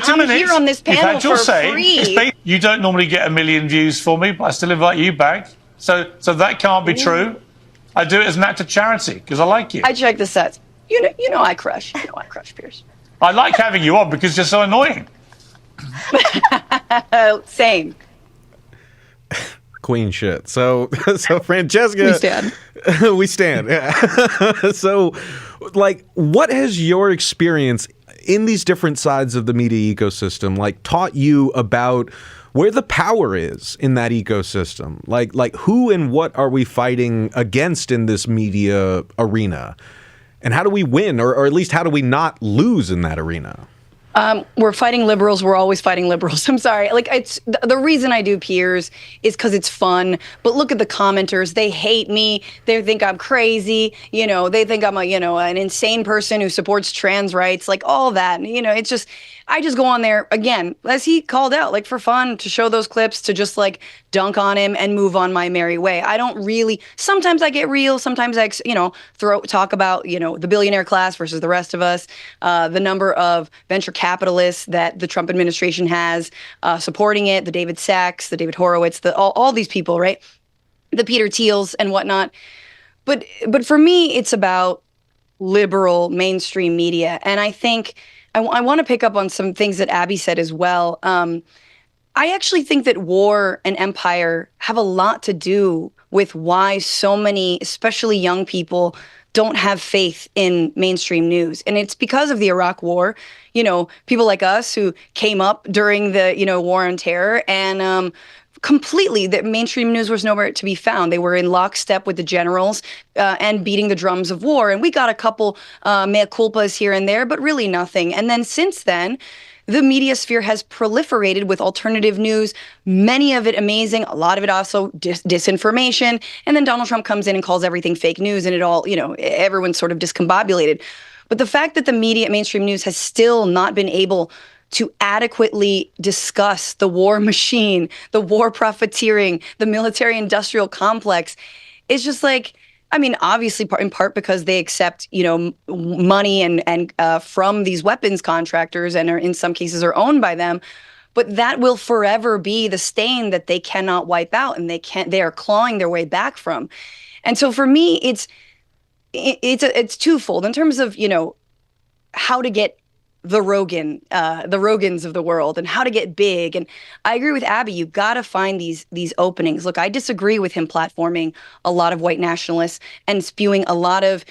a minute. I'm here on this panel You've had your for say. free. You don't normally get 1 million views for me, but I still invite you back. So that can't be true. I do it as an act of charity because I like you. I check the sets. You know I crush. You know I crush, Pierce. I like having you on because you're so annoying. Same. Queen shit. So Francesca, We stand. We stand. Yeah. So, like, what has your experience in these different sides of the media ecosystem, like, taught you about where the power is in that ecosystem? Like who and what are we fighting against in this media arena? And how do we win, or at least how do we not lose in that arena? We're fighting liberals. We're always fighting liberals. I'm sorry. Like, it's the reason I do Peers is because it's fun. But look at the commenters. They hate me. They think I'm crazy. They think I'm an insane person who supports trans rights, like all that. And, it's just, I just go on there again, as he called out, like for fun, to show those clips, to just like dunk on him and move on my merry way. I don't really, sometimes I get real. Sometimes I, talk about, the billionaire class versus the rest of us, the number of venture capitalists that the Trump administration has supporting it, the David Sachs, the David Horowitz, all these people, right? The Peter Thiels and whatnot. But for me, it's about liberal mainstream media. And I think I want to pick up on some things that Abby said as well. I actually think that war and empire have a lot to do with why so many, especially young people, don't have faith in mainstream news. And it's because of the Iraq War. People like us who came up during the, war on terror, and completely, the mainstream news was nowhere to be found. They were in lockstep with the generals and beating the drums of war. And we got a couple mea culpas here and there, but really nothing. And then since then, the media sphere has proliferated with alternative news, many of it amazing, a lot of it also disinformation. And then Donald Trump comes in and calls everything fake news, and it all, everyone's sort of discombobulated. But the fact that the media, mainstream news, has still not been able to adequately discuss the war machine, the war profiteering, the military-industrial complex, is just like, obviously in part because they accept, money and from these weapons contractors, and are in some cases are owned by them. But that will forever be the stain that they cannot wipe out, and they are clawing their way back from. And so for me, it's twofold in terms of, how to get the Rogans of the world, and how to get big. And I agree with Abby. You've got to find these openings. Look, I disagree with him platforming a lot of white nationalists and spewing a lot of,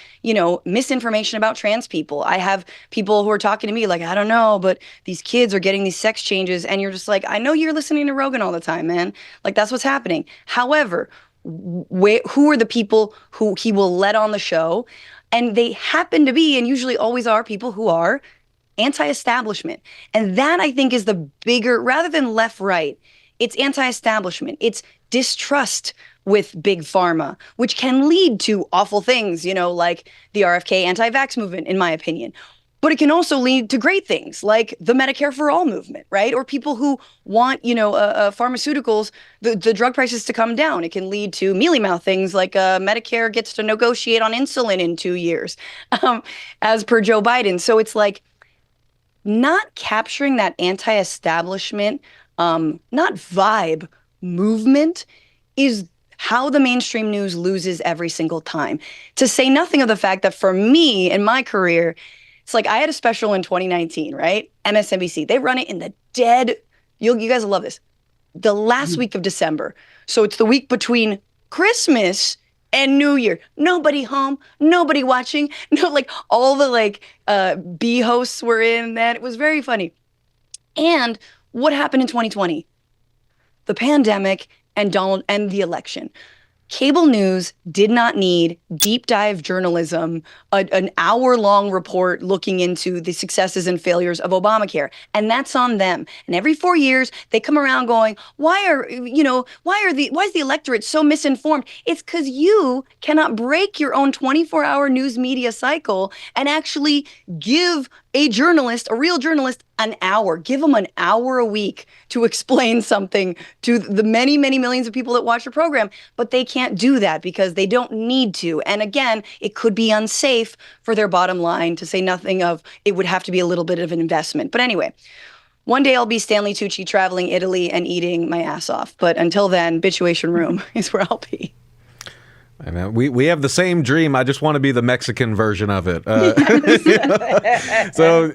misinformation about trans people. I have people who are talking to me like, I don't know, but these kids are getting these sex changes. And you're just like, I know you're listening to Rogan all the time, man. Like, that's what's happening. However, who are the people who he will let on the show? And they happen to be, and usually always are, people who are anti-establishment. And that, I think, is the bigger, rather than left-right, it's anti-establishment. It's distrust with big pharma, which can lead to awful things, like the RFK anti-vax movement, in my opinion. But it can also lead to great things like the Medicare for All movement, right? Or people who want, pharmaceuticals, the drug prices to come down. It can lead to mealy-mouth things like Medicare gets to negotiate on insulin in 2 years, as per Joe Biden. So it's like, not capturing that anti-establishment, not vibe, movement is how the mainstream news loses every single time. To say nothing of the fact that for me, in my career, it's like I had a special in 2019, right? MSNBC. They run it in the dead, you guys will love this, the last week of December. So it's the week between Christmas and New Year. Nobody home, nobody watching. No, like all the B hosts were in that. It was very funny. And what happened in 2020? The pandemic and the election. Cable news did not need deep dive journalism, an hour-long report looking into the successes and failures of Obamacare. And that's on them. And every 4 years, they come around going, why is the electorate so misinformed? It's because you cannot break your own 24-hour news media cycle and actually give a real journalist, an hour. Give them an hour a week to explain something to the many, many millions of people that watch your program. But they can't do that because they don't need to. And again, it could be unsafe for their bottom line, to say nothing of it would have to be a little bit of an investment. But anyway, one day I'll be Stanley Tucci traveling Italy and eating my ass off. But until then, Bitchuation Room is where I'll be. I know. We have the same dream. I just want to be the Mexican version of it. So,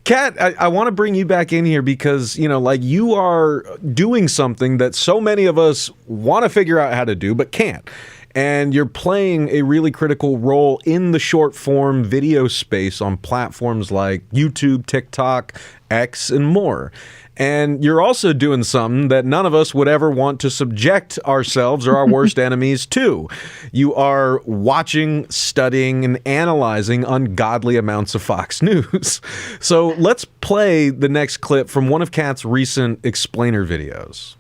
Kat, I want to bring you back in here because, you are doing something that so many of us want to figure out how to do but can't. And you're playing a really critical role in the short form video space on platforms like YouTube, TikTok, X, and more. And you're also doing something that none of us would ever want to subject ourselves or our worst enemies to. You are watching, studying, and analyzing ungodly amounts of Fox News. So let's play the next clip from one of Kat's recent explainer videos.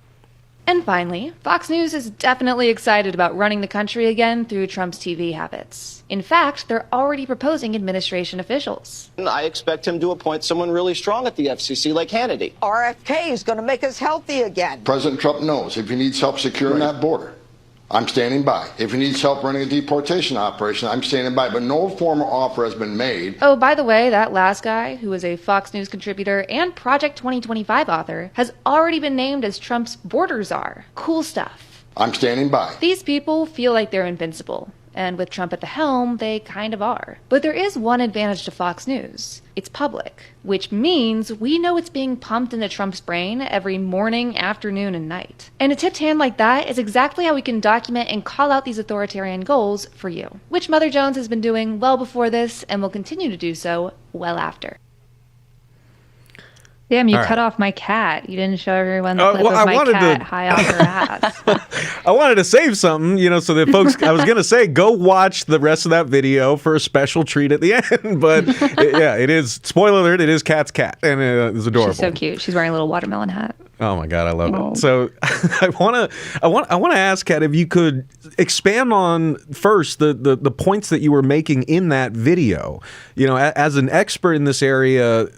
And finally, Fox News is definitely excited about running the country again through Trump's TV habits. In fact, they're already proposing administration officials. I expect him to appoint someone really strong at the FCC like Hannity. RFK is going to make us healthy again. President Trump knows if he needs help securing that border, I'm standing by. If he needs help running a deportation operation, I'm standing by. But no formal offer has been made. Oh, by the way, that last guy, who is a Fox News contributor and Project 2025 author, has already been named as Trump's border czar. Cool stuff. I'm standing by. These people feel like they're invincible. And with Trump at the helm, they kind of are. But there is one advantage to Fox News. It's public, which means we know it's being pumped into Trump's brain every morning, afternoon, and night. And a tipped hand like that is exactly how we can document and call out these authoritarian goals for you, which Mother Jones has been doing well before this and will continue to do so well after. Damn, you cut off my cat. You didn't show everyone the clip of my cat high off her ass. I wanted to save something, so that folks, I was going to say, go watch the rest of that video for a special treat at the end. But it is, spoiler alert, it is Kat's cat. And it's adorable. She's so cute. She's wearing a little watermelon hat. Oh my God, I love it. So I want to ask, Kat, if you could expand on first the points that you were making in that video. As an expert in this area,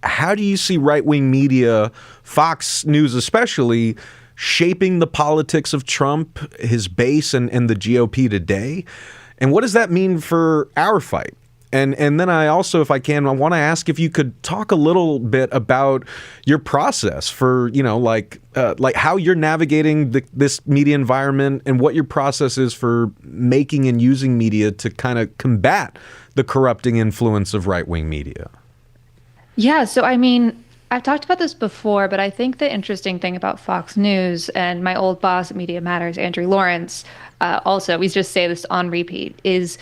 how do you see right-wing media, Fox News especially, shaping the politics of Trump, his base, and the GOP today? And what does that mean for our fight? And then I also, if I can, I want to ask if you could talk a little bit about your process for, how you're navigating this media environment and what your process is for making and using media to kind of combat the corrupting influence of right-wing media. Yeah, so I've talked about this before, but I think the interesting thing about Fox News and my old boss at Media Matters, Andrew Lawrence, also, we just say this on repeat, is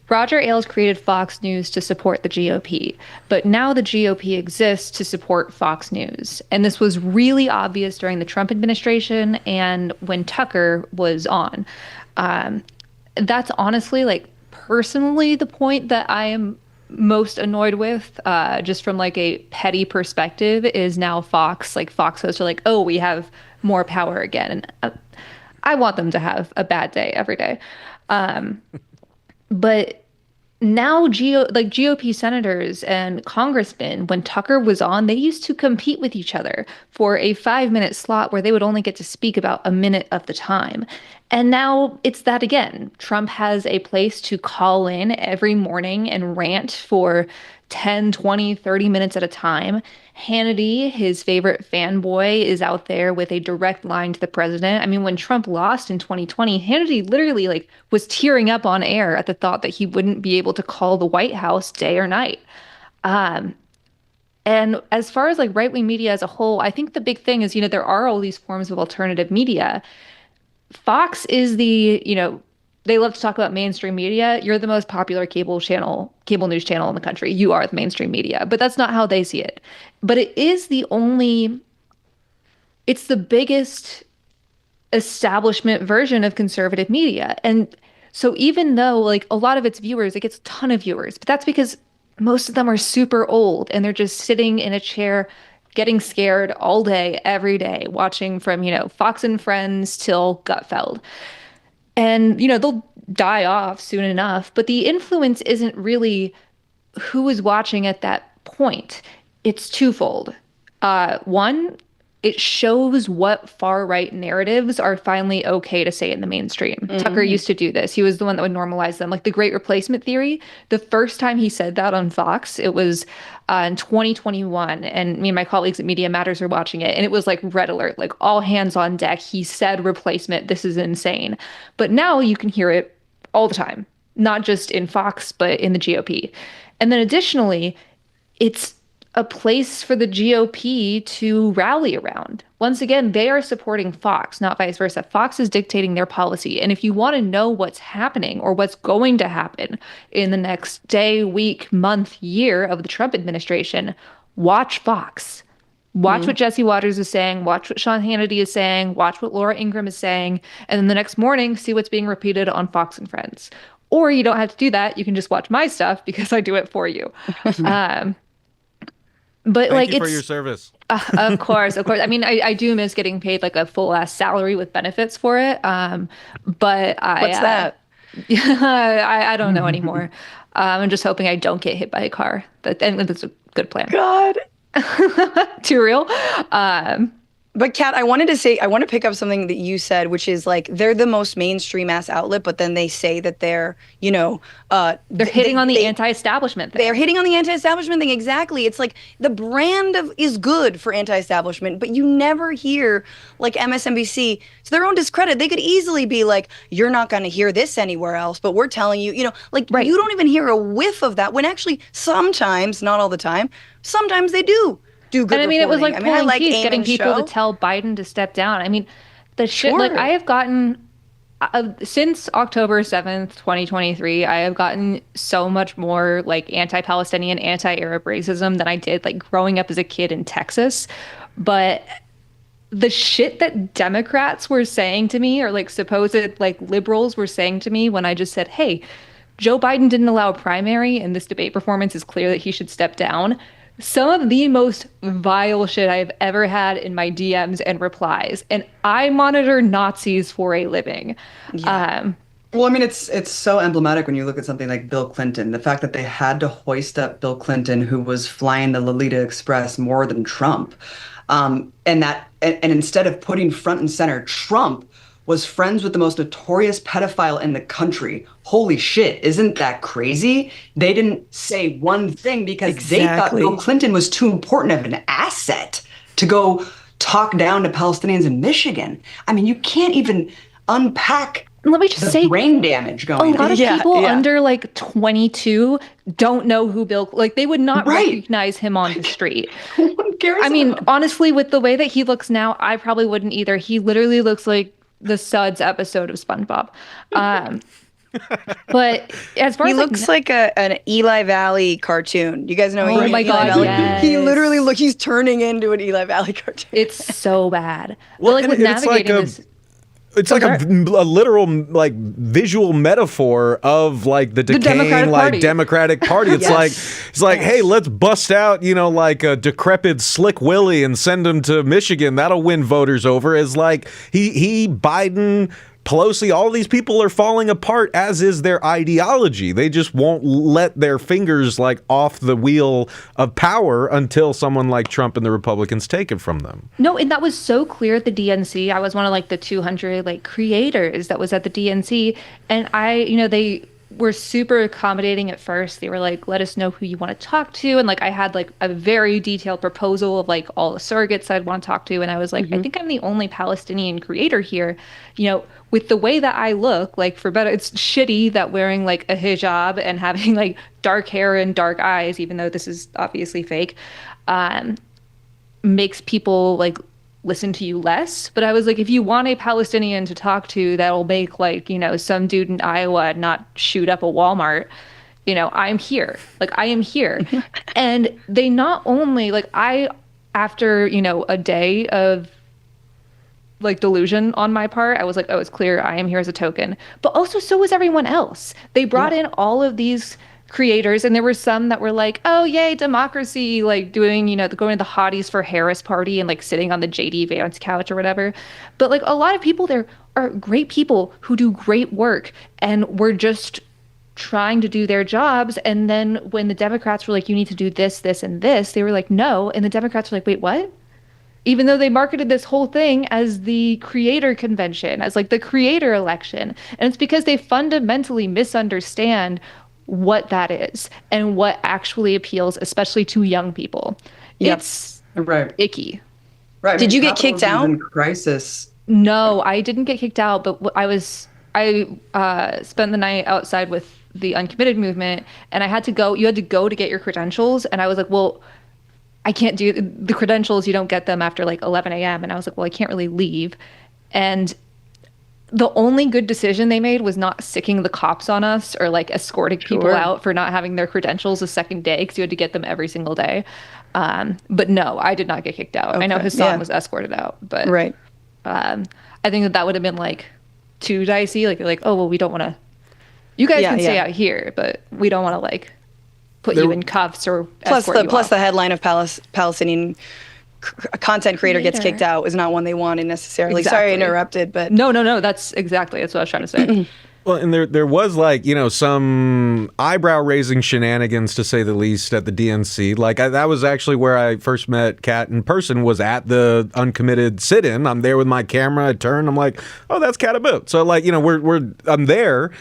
Roger Ailes created Fox News to support the GOP, but now the GOP exists to support Fox News. And this was really obvious during the Trump administration and when Tucker was on. That's honestly, personally, the point that I am most annoyed with, just from a petty perspective, is now Fox hosts are like, oh, we have more power again. And I want them to have a bad day every day. But now GOP senators and congressmen, when Tucker was on, they used to compete with each other for a 5-minute slot where they would only get to speak about a minute of the time. And now it's that again. Trump has a place to call in every morning and rant for 10, 20, 30 minutes at a time. Hannity, his favorite fanboy, is out there with a direct line to the president. When Trump lost in 2020, Hannity literally was tearing up on air at the thought that he wouldn't be able to call the White House day or night. And as far as right-wing media as a whole, I think the big thing is, there are all these forms of alternative media. Fox is the they love to talk about mainstream media. You're the most popular cable news channel in the country. You are the mainstream media, but that's not how they see it. But it's the biggest establishment version of conservative media. And so even though like a lot of its viewers, it gets a ton of viewers, but that's because most of them are super old and they're just sitting in a chair getting scared all day, every day, watching from, Fox and Friends till Gutfeld. And, they'll die off soon enough, but the influence isn't really who is watching at that point. It's twofold. One, it shows what far-right narratives are finally okay to say in the mainstream. Mm-hmm. Tucker used to do this. He was the one that would normalize them. Like the Great Replacement Theory, the first time he said that on Fox, it was in 2021. And me and my colleagues at Media Matters are watching it. And it was like red alert, like all hands on deck. He said replacement. This is insane. But now you can hear it all the time, not just in Fox, but in the GOP. And then additionally, it's a place for the GOP to rally around. Once again, they are supporting Fox, not vice versa. Fox is dictating their policy. And if you want to know what's happening or what's going to happen in the next day, week, month, year of the Trump administration, watch Fox. Watch what Jesse Waters is saying. Watch what Sean Hannity is saying. Watch what Laura Ingraham is saying. And then the next morning, see what's being repeated on Fox and Friends. Or you don't have to do that. You can just watch my stuff because I do it for you. But Thank you for your service. Of course. I mean, I do miss getting paid like a full ass salary with benefits for it. But what's that? I don't know anymore. I'm just hoping I don't get hit by a car. And that's a good plan. God, too real. But Kat, I want to pick up something that you said, which is like they're the most mainstream ass outlet, but then they say that they're, they're hitting on the anti-establishment thing. They're hitting on the anti-establishment thing. Exactly. It's like the brand is good for anti-establishment, but you never hear like MSNBC, to their own discredit, they could easily be like, you're not going to hear this anywhere else, but we're telling you, you don't even hear a whiff of that when actually sometimes, not all the time, sometimes they do. Good and I mean, reporting. It was like pulling teeth, getting people to tell Biden to step down. I mean, the shit, like I have gotten, since October 7th, 2023, I have gotten so much more like anti-Palestinian, anti-Arab racism than I did like growing up as a kid in Texas. But the shit that Democrats were saying to me, or like supposed like liberals were saying to me when I just said, hey, Joe Biden didn't allow a primary and this debate performance is clear that he should step down. Some of the most vile shit I've ever had in my DMs and replies. And I monitor Nazis for a living. Yeah. Well, I mean, it's so emblematic when you look at something like Bill Clinton. The fact that they had to hoist up Bill Clinton, who was flying the Lolita Express more than Trump. And instead of putting front and center Trump, was friends with the most notorious pedophile in the country. Holy shit, isn't that crazy? They didn't say one thing because they thought Bill Clinton was too important of an asset to go talk down to Palestinians in Michigan. I mean, you can't even unpack Let me just say, brain damage going on. A lot of people under like 22 don't know who Bill, like they would not recognize him on the street. Who cares? I mean, honestly, with the way that he looks now, I probably wouldn't either. He literally looks like the Suds episode of SpongeBob. But as far he as looks like an Eli Valley cartoon. You guys know? Oh my God! Valley? Yes. He literally he's turning into an Eli Valley cartoon. It's so bad. Well, like with navigating this. It's like a literal, like, visual metaphor of like the decaying, like Democratic Party. It's like, hey, let's bust out, like a decrepit Slick Willie and send him to Michigan. That'll win voters over. Is like Biden, Pelosi, all these people are falling apart, as is their ideology. They just won't let their fingers like off the wheel of power until someone like Trump and the Republicans take it from them. No, and that was so clear at the DNC. I was one of like the 200 like creators that was at the DNC, and they were super accommodating at first. They were like, let us know who you want to talk to. And like, I had like a very detailed proposal of like all the surrogates I'd want to talk to. And I was like, I think I'm the only Palestinian creator here, with the way that I look, like for better, it's shitty that wearing like a hijab and having like dark hair and dark eyes, even though this is obviously fake, makes people like listen to you less. But I was like, if you want a Palestinian to talk to that'll make like, some dude in Iowa not shoot up a Walmart, I'm here. Like, I am here. And they not only, like, after, a day of like delusion on my part, I was like, oh, it's clear I am here as a token. But also, so was everyone else. They brought in all of these creators, and there were some that were like, oh, yay, democracy, like doing, going to the Hotties for Harris party and like sitting on the JD Vance couch or whatever. But like a lot of people there are great people who do great work and were just trying to do their jobs. And then when the Democrats were like, you need to do this, this, and this, they were like, no. And the Democrats were like, wait, what? Even though they marketed this whole thing as the creator convention, as like the creator election. And it's because they fundamentally misunderstand what that is and what actually appeals, especially to young people. Yep. It's icky. Right. Did you get kicked out? In crisis. No, I didn't get kicked out, but I spent the night outside with the uncommitted movement, and I had to go. You had to go to get your credentials, and I was like, well, I can't do the credentials. You don't get them after like 11 a.m. And I was like, well, I can't really leave. And the only good decision they made was not sicking the cops on us or like escorting people out for not having their credentials a second day, because you had to get them every single day. But no, I did not get kicked out. Okay. I know Hassan was escorted out, but I think that would have been like too dicey. Like, they're like, oh, well, we don't want to, you guys can stay out here, but we don't want to like put you in cuffs or escort you off. The headline of Palestinian content creator gets kicked out is not one they wanted necessarily. Exactly. Sorry I interrupted, but no, that's what I was trying to say. Well, and there was like, some eyebrow raising shenanigans, to say the least, at the DNC. Like, that was actually where I first met Kat in person, was at the uncommitted sit-in. I'm there with my camera. I turn, I'm like, oh, that's Kat Abughazaleh. So like, I'm there.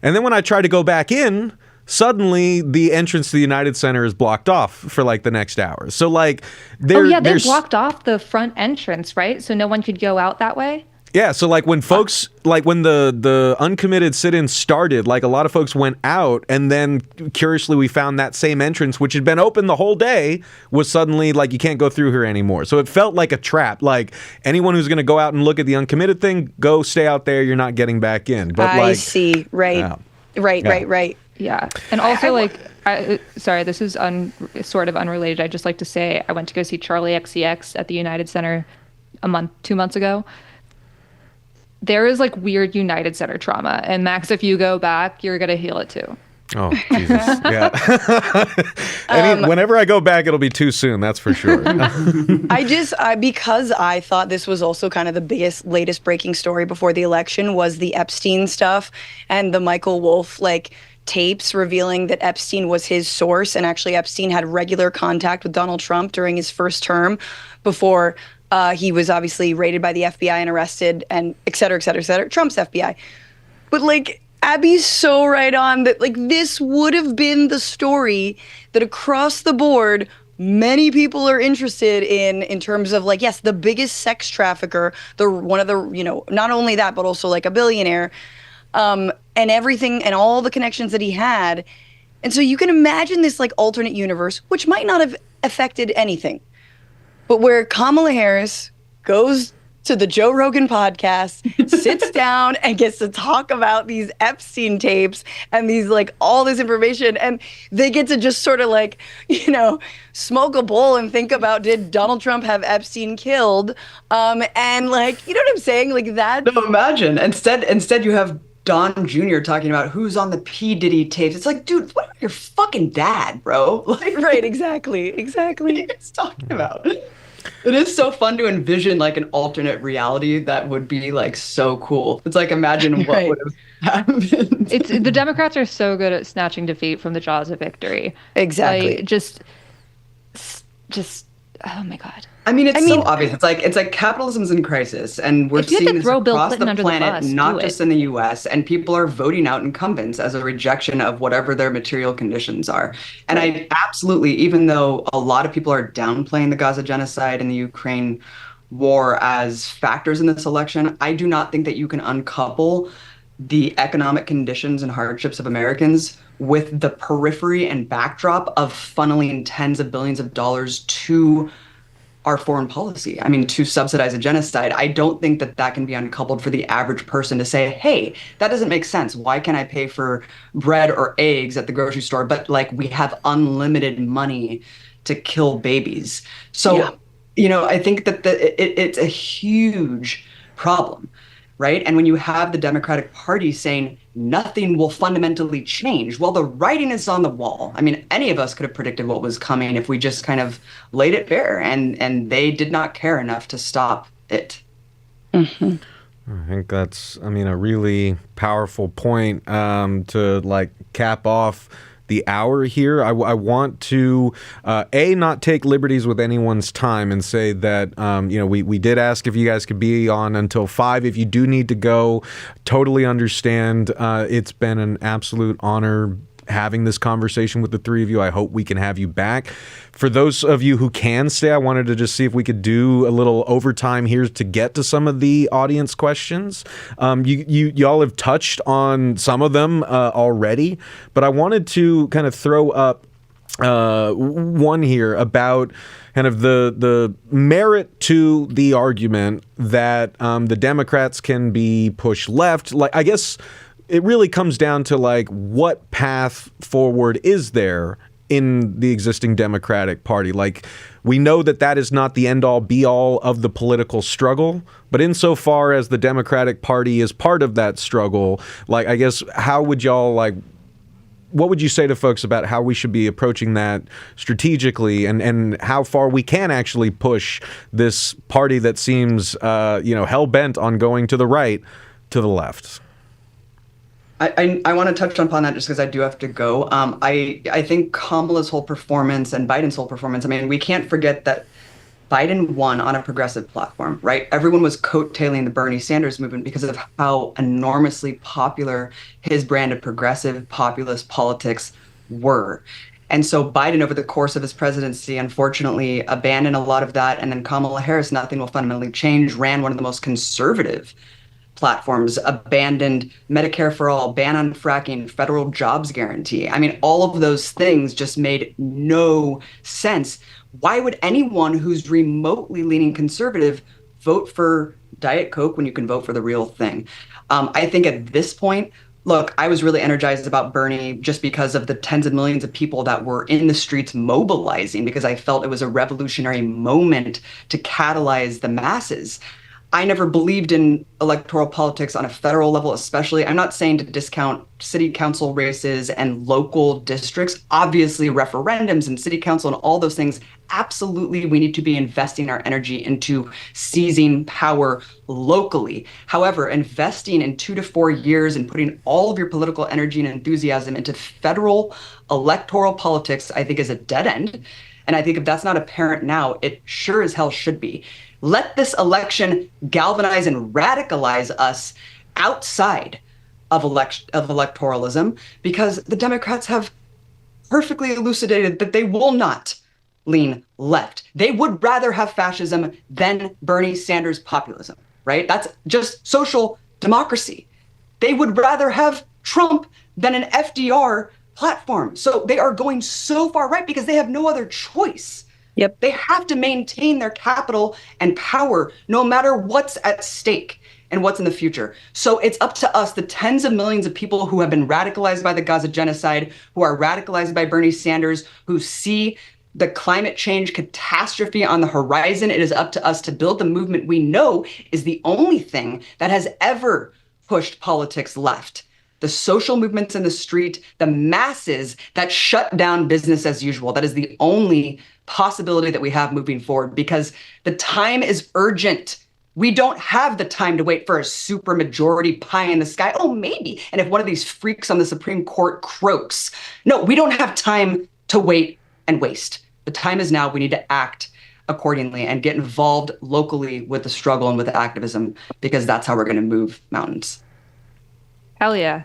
And then when I try to go back in, suddenly the entrance to the United Center is blocked off for like the next hour. So like, they blocked off the front entrance, right? So no one could go out that way. Yeah, so like when folks, like when the uncommitted sit-in started, like a lot of folks went out, and then curiously we found that same entrance, which had been open the whole day, was suddenly like, you can't go through here anymore. So it felt like a trap. Like, anyone who's going to go out and look at the uncommitted thing, go stay out there. You're not getting back in. But I see. Right. Yeah. Right. Yeah. And also, sorry, this is sort of unrelated. I'd just like to say I went to go see Charlie XCX at the United Center 2 months ago. There is like weird United Center trauma. And Max, if you go back, you're going to heal it too. Oh, Jesus. Yeah. Whenever I go back, it'll be too soon. That's for sure. Because I thought this was also kind of the latest breaking story before the election was the Epstein stuff and the Michael Wolff, tapes revealing that Epstein was his source, and actually Epstein had regular contact with Donald Trump during his first term before he was obviously raided by the FBI and arrested, and et cetera, Trump's FBI. But Abby's so right on that this would have been the story that across the board many people are interested in terms of yes, the biggest sex trafficker, one of the, not only that, but also a billionaire, and everything and all the connections that he had. And so you can imagine this alternate universe, which might not have affected anything, but where Kamala Harris goes to the Joe Rogan podcast, sits down and gets to talk about these Epstein tapes and these all this information, and they get to just sort of smoke a bowl and think about, did Donald Trump have Epstein killed? And you know what I'm saying? That. No, imagine instead you have Don Jr. talking about who's on the P. Diddy tapes. It's dude, what about your fucking dad, bro? Right, exactly. What are you guys talking about? It is so fun to envision an alternate reality that would be so cool. It's imagine what would have happened. The Democrats are so good at snatching defeat from the jaws of victory. Exactly. Just oh my God. I mean, it's so obvious. It's like capitalism's in crisis, and we're seeing this across the planet, not just in the U.S., and people are voting out incumbents as a rejection of whatever their material conditions are. And I absolutely, even though a lot of people are downplaying the Gaza genocide and the Ukraine war as factors in this election, I do not think that you can uncouple the economic conditions and hardships of Americans with the periphery and backdrop of funneling tens of billions of dollars to our foreign policy. I mean, to subsidize a genocide, I don't think that that can be uncoupled for the average person to say, hey, that doesn't make sense. Why can't I pay for bread or eggs at the grocery store? But like we have unlimited money to kill babies. So, I think that it's a huge problem. Right. And when you have the Democratic Party saying nothing will fundamentally change, well, the writing is on the wall. I mean, any of us could have predicted what was coming if we just kind of laid it bare, and they did not care enough to stop it. I think that's, a really powerful point to like cap off the hour here. I want to not take liberties with anyone's time and say that we did ask if you guys could be on until 5. If you do need to go, totally understand. It's been an absolute honor having this conversation with the three of you. I hope we can have you back. For those of you who can stay, I wanted to just see if we could do a little overtime here to get to some of the audience questions. Y'all have touched on some of them already, but I wanted to kind of throw up one here about kind of the merit to the argument that the Democrats can be pushed left. Like, I guess it really comes down to like what path forward is there in the existing Democratic Party. Like, we know that is not the end all be all of the political struggle, but insofar as the Democratic Party is part of that struggle, like, I guess, how would y'all what would you say to folks about how we should be approaching that strategically, and how far we can actually push this party that seems, hell-bent on going to the right to the left? I want to touch upon that just because I do have to go. I think Kamala's whole performance and Biden's whole performance, we can't forget that Biden won on a progressive platform, right? Everyone was coattailing the Bernie Sanders movement because of how enormously popular his brand of progressive populist politics were. And so Biden, over the course of his presidency, unfortunately abandoned a lot of that. And then Kamala Harris, nothing will fundamentally change, ran one of the most conservative platforms, abandoned Medicare for all, ban on fracking, federal jobs guarantee. All of those things just made no sense. Why would anyone who's remotely leaning conservative vote for Diet Coke when you can vote for the real thing? I think at this point, look, I was really energized about Bernie just because of the tens of millions of people that were in the streets mobilizing, because I felt it was a revolutionary moment to catalyze the masses. I never believed in electoral politics on a federal level, especially. I'm not saying to discount city council races and local districts. Obviously, referendums and city council and all those things, absolutely, we need to be investing our energy into seizing power locally. However, investing in 2 to 4 years and putting all of your political energy and enthusiasm into federal electoral politics, I think, is a dead end. And I think if that's not apparent now, it sure as hell should be. Let this election galvanize and radicalize us outside of electoralism, because the Democrats have perfectly elucidated that they will not lean left. They would rather have fascism than Bernie Sanders populism, right? That's just social democracy. They would rather have Trump than an FDR platform. So they are going so far right because they have no other choice. Yep. They have to maintain their capital and power no matter what's at stake and what's in the future. So it's up to us, the tens of millions of people who have been radicalized by the Gaza genocide, who are radicalized by Bernie Sanders, who see the climate change catastrophe on the horizon. It is up to us to build the movement we know is the only thing that has ever pushed politics left. The social movements in the street, the masses that shut down business as usual. That is the only possibility that we have moving forward, because the time is urgent. We don't have the time to wait for a super majority pie in the sky. Oh, maybe. And if one of these freaks on the Supreme Court croaks. No, we don't have time to wait and waste. The time is now. We need to act accordingly and get involved locally with the struggle and with the activism, because that's how we're going to move mountains. Hell yeah.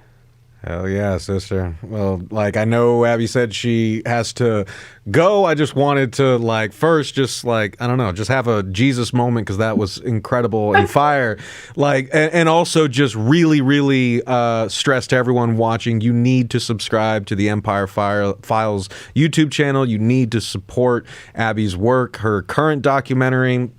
Hell yeah, sister. Well, like, I know Abby said she has to go. I just wanted to, like, first just, like, I don't know, just have a Jesus moment because that was incredible and fire. Like, and also just really, really stress to everyone watching, you need to subscribe to the Empire Files YouTube channel. You need to support Abby's work, her current documentary,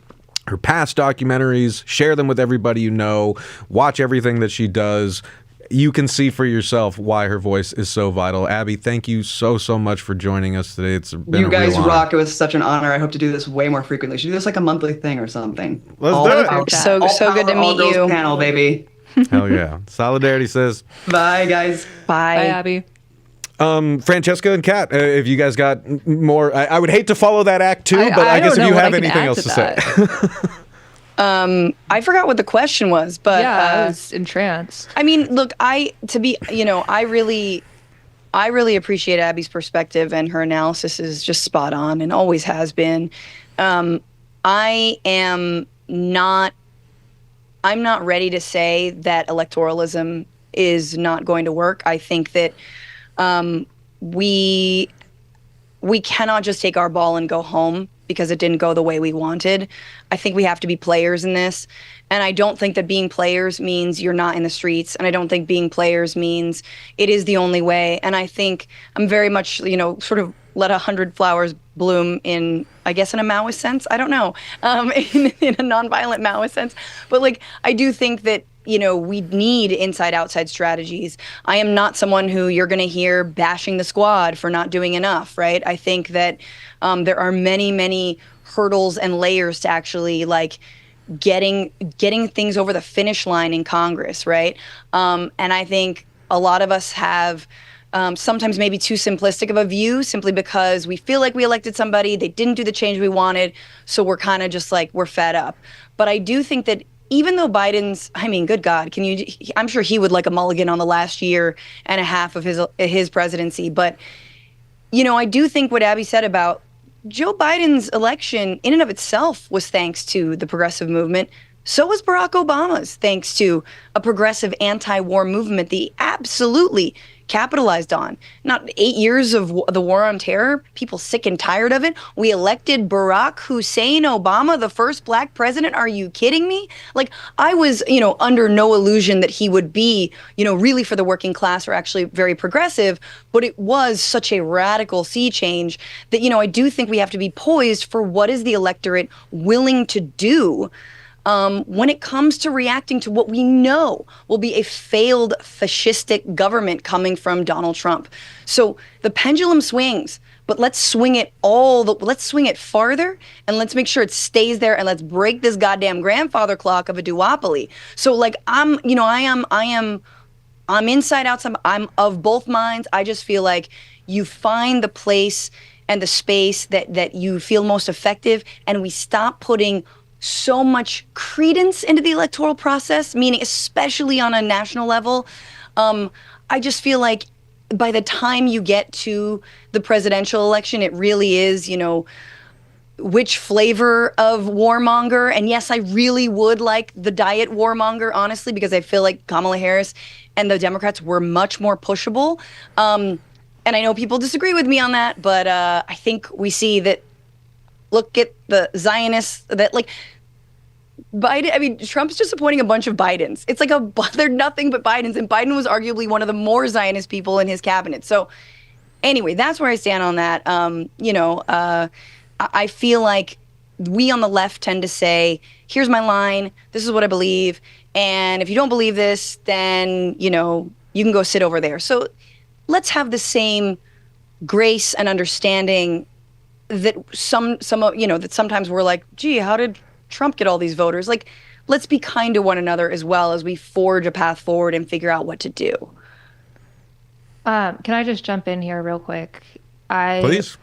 her past documentaries, share them with everybody you know, watch everything that she does. You can see for yourself why her voice is so vital. Abby, thank you so much for joining us today. It's been you a guys real honor. rock. It was such an honor. I hope to do this way more frequently. Should do this like a monthly thing or something. Let's do it. So good to meet you. Panel, baby. Hell yeah. Solidarity says. Bye, guys. Bye. Bye, Abby. Francesca and Kat, if you guys got more, I would hate to follow that act too, but I guess if you have anything else to say. I forgot what the question was, but yeah, I was entranced. I mean, look, I really appreciate Abby's perspective, and her analysis is just spot on and always has been. I'm not ready to say that electoralism is not going to work. I think that we cannot just take our ball and go home because it didn't go the way we wanted. I think we have to be players in this. And I don't think that being players means you're not in the streets. And I don't think being players means it is the only way. And I think I'm very much, sort of let 100 flowers bloom in, I guess, in a Maoist sense. I don't know, in a nonviolent Maoist sense. But like, I do think that, we need inside-outside strategies. I am not someone who you're going to hear bashing the squad for not doing enough, right? I think that there are many, many hurdles and layers to actually like getting things over the finish line in Congress, right? And I think a lot of us have sometimes maybe too simplistic of a view simply because we feel like we elected somebody, they didn't do the change we wanted, so we're kind of just like, we're fed up. But I do think that even though good God, I'm sure he would like a mulligan on the last year and a half of his presidency. But, I do think what Abby said about Joe Biden's election in and of itself was thanks to the progressive movement. So was Barack Obama's, thanks to a progressive anti-war movement that he absolutely capitalized on. Not 8 years of the war on terror, people sick and tired of it. We elected Barack Hussein Obama, the first black president. Are you kidding me? Like, I was, under no illusion that he would be, really for the working class or actually very progressive, but it was such a radical sea change that, I do think we have to be poised for what is the electorate willing to do when it comes to reacting to what we know will be a failed fascistic government coming from Donald Trump. So the pendulum swings, but let's swing it farther, and let's make sure it stays there, and let's break this goddamn grandfather clock of a duopoly. So like I'm inside outside, I'm of both minds. I just feel like you find the place and the space that you feel most effective, and we stop putting so much credence into the electoral process, meaning especially on a national level. I just feel like by the time you get to the presidential election, it really is, which flavor of warmonger. And yes, I really would like the diet warmonger, honestly, because I feel like Kamala Harris and the Democrats were much more pushable. And I know people disagree with me on that, but I think we see that, look at the Zionists that like Biden. Trump's just appointing a bunch of Bidens. It's like they're nothing but Bidens. And Biden was arguably one of the more Zionist people in his cabinet. So anyway, that's where I stand on that. I feel like we on the left tend to say, here's my line. This is what I believe. And if you don't believe this, then, you can go sit over there. So let's have the same grace and understanding that that sometimes we're like, gee, how did Trump get all these voters? Like, let's be kind to one another as well as we forge a path forward and figure out what to do. Can I just jump in here real quick? Please.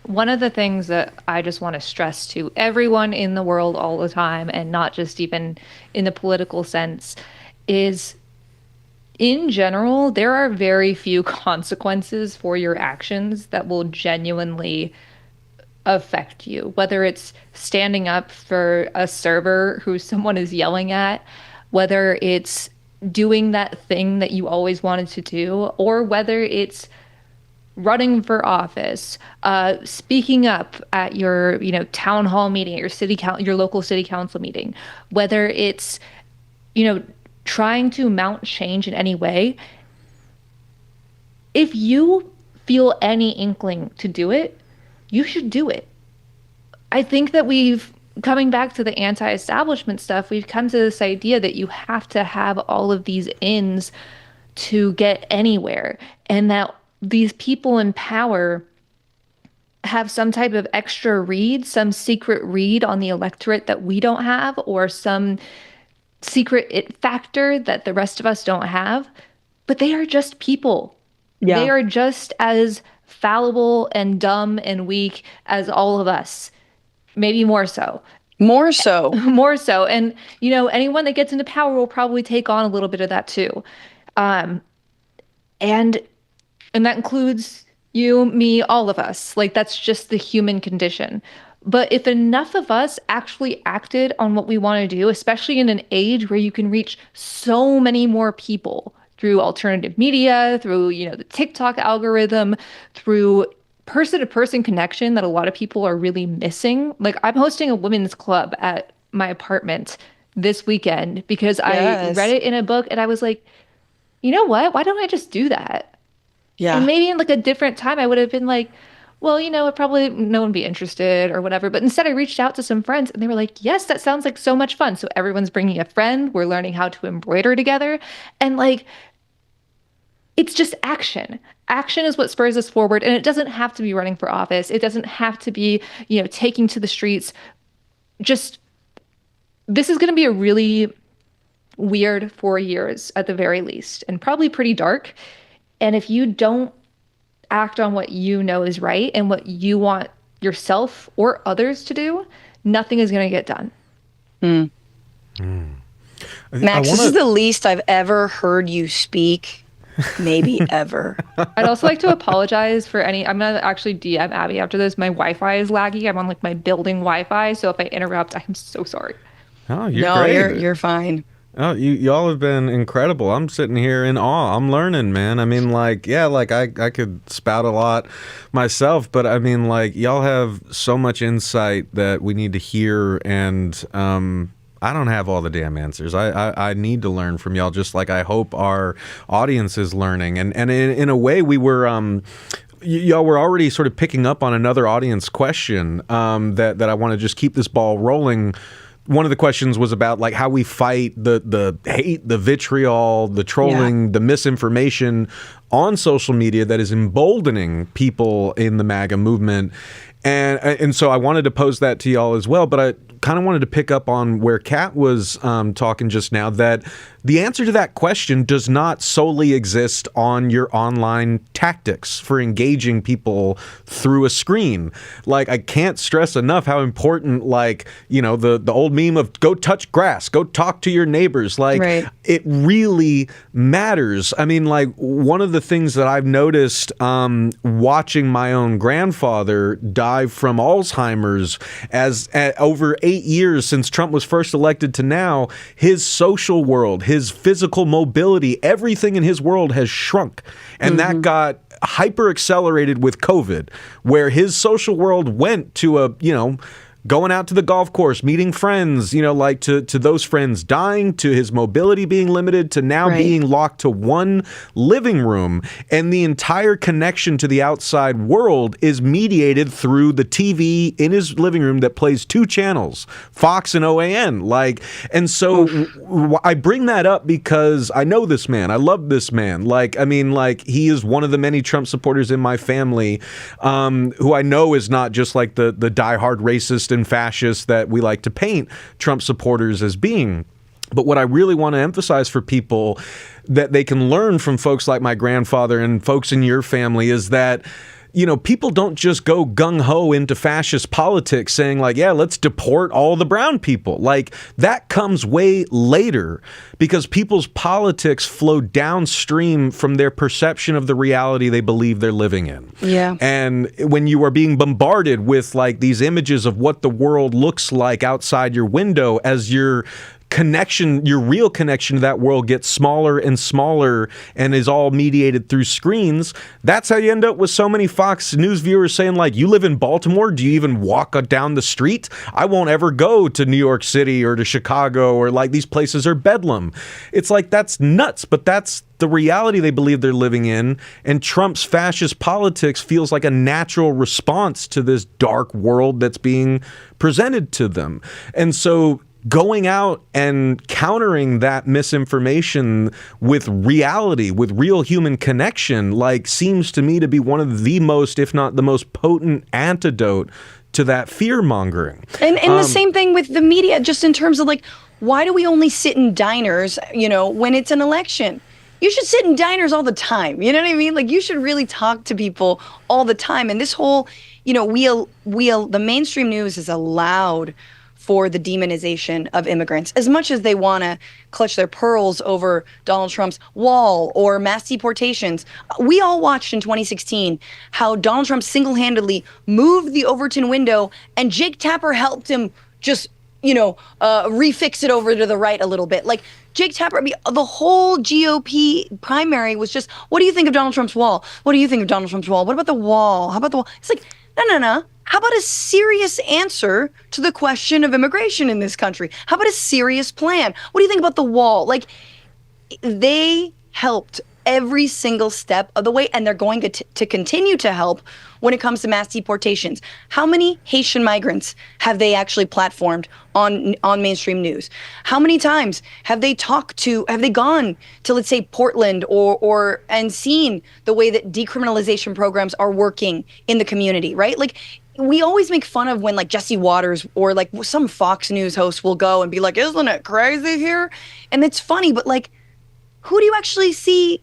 One of the things that I just want to stress to everyone in the world all the time, and not just even in the political sense, is in general, there are very few consequences for your actions that will genuinely affect you, whether it's standing up for a server who someone is yelling at, whether it's doing that thing that you always wanted to do, or whether it's running for office, speaking up at your, town hall meeting, at your local city council meeting, whether it's, trying to mount change in any way, if you feel any inkling to do it, you should do it. I think that coming back to the anti-establishment stuff, we've come to this idea that you have to have all of these ins to get anywhere, and that these people in power have some type of extra read, some secret read on the electorate that we don't have, or some secret it factor that the rest of us don't have. But they are just people. Yeah. They are just as fallible and dumb and weak as all of us. Maybe more so. More so. More so. And, anyone that gets into power will probably take on a little bit of that too. And that includes you, me, all of us. Like, that's just the human condition. But if enough of us actually acted on what we want to do, especially in an age where you can reach so many more people through alternative media, through, the TikTok algorithm, through person-to-person connection that a lot of people are really missing. Like, I'm hosting a women's club at my apartment this weekend because I read it in a book and I was like, you know what? Why don't I just do that? Yeah. And maybe in like a different time, I would have been like, well, probably no one would be interested or whatever. But instead I reached out to some friends and they were like, yes, that sounds like so much fun. So everyone's bringing a friend. We're learning how to embroider together. And like, it's just action. Action is what spurs us forward. And it doesn't have to be running for office. It doesn't have to be, taking to the streets. Just, this is going to be a really weird 4 years at the very least, and probably pretty dark. And if you don't act on what you know is right and what you want yourself or others to do, nothing is going to get done. Max, this is the least I've ever heard you speak. Maybe ever. I'd also like to apologize for I'm going to actually DM Abby after this. My Wi-Fi is laggy. I'm on like my building Wi-Fi. So if I interrupt, I'm so sorry. Oh, great. You're fine. Oh, y'all have been incredible. I'm sitting here in awe. I'm learning, man. I mean, I could spout a lot myself, but I mean, y'all have so much insight that we need to hear, and I don't have all the damn answers. I need to learn from y'all, just like I hope our audience is learning. And in a way, we were y'all were already sort of picking up on another audience question that I want to just keep this ball rolling. One of the questions was about how we fight the hate, the vitriol, the trolling, the misinformation on social media that is emboldening people in the MAGA movement. And so I wanted to pose that to y'all as well, but I kind of wanted to pick up on where Kat was talking just now, that the answer to that question does not solely exist on your online tactics for engaging people through a screen. I can't stress enough how important, the old meme of go touch grass, go talk to your neighbors. It really matters. I mean, one of the things that I've noticed watching my own grandfather die from Alzheimer's over 8 years since Trump was first elected to now, his social world, his physical mobility, everything in his world has shrunk. And that got hyper accelerated with COVID, where his social world went to going out to the golf course, meeting friends, to those friends dying, to his mobility being limited, to now being locked to one living room. And the entire connection to the outside world is mediated through the TV in his living room that plays 2 channels, Fox and OAN. And so I bring that up because I know this man. I love this man. He is one of the many Trump supporters in my family, who I know is not just the diehard racist and fascists that we like to paint Trump supporters as being. But what I really want to emphasize for people that they can learn from folks like my grandfather and folks in your family is that people don't just go gung-ho into fascist politics saying let's deport all the brown people. That comes way later because people's politics flow downstream from their perception of the reality they believe they're living in. Yeah. And when you are being bombarded with these images of what the world looks like outside your window as you're connection, your real connection to that world gets smaller and smaller and is all mediated through screens, that's how you end up with so many Fox News viewers saying, like, you live in Baltimore? Do you even walk down the street? I won't ever go to New York City or to Chicago, or like these places are bedlam. It's like, that's nuts, but that's the reality they believe they're living in. And Trump's fascist politics feels like a natural response to this dark world that's being presented to them. And so going out and countering that misinformation with reality, with real human connection, like, seems to me to be one of the most, if not the most potent antidote to that fear mongering. And the same thing with the media, just in terms of like, why do we only sit in diners, when it's an election? You should sit in diners all the time. You know what I mean? Like, you should really talk to people all the time. And this whole, the mainstream news has allowed for the demonization of immigrants. As much as they want to clutch their pearls over Donald Trump's wall or mass deportations, we all watched in 2016 how Donald Trump single-handedly moved the Overton window and Jake Tapper helped him just, refix it over to the right a little bit. Like, Jake Tapper, the whole GOP primary was just, what do you think of Donald Trump's wall? What do you think of Donald Trump's wall? What about the wall? How about the wall? It's like, no. How about a serious answer to the question of immigration in this country? How about a serious plan? What do you think about the wall? Like, they helped every single step of the way, and they're going to continue to help when it comes to mass deportations. How many Haitian migrants have they actually platformed on mainstream news? How many times have they gone to, let's say, Portland and seen the way that decriminalization programs are working in the community, right? Like, we always make fun of when, like, Jesse Waters or like some Fox News host will go and be like, isn't it crazy here? And it's funny, but like, who do you actually see,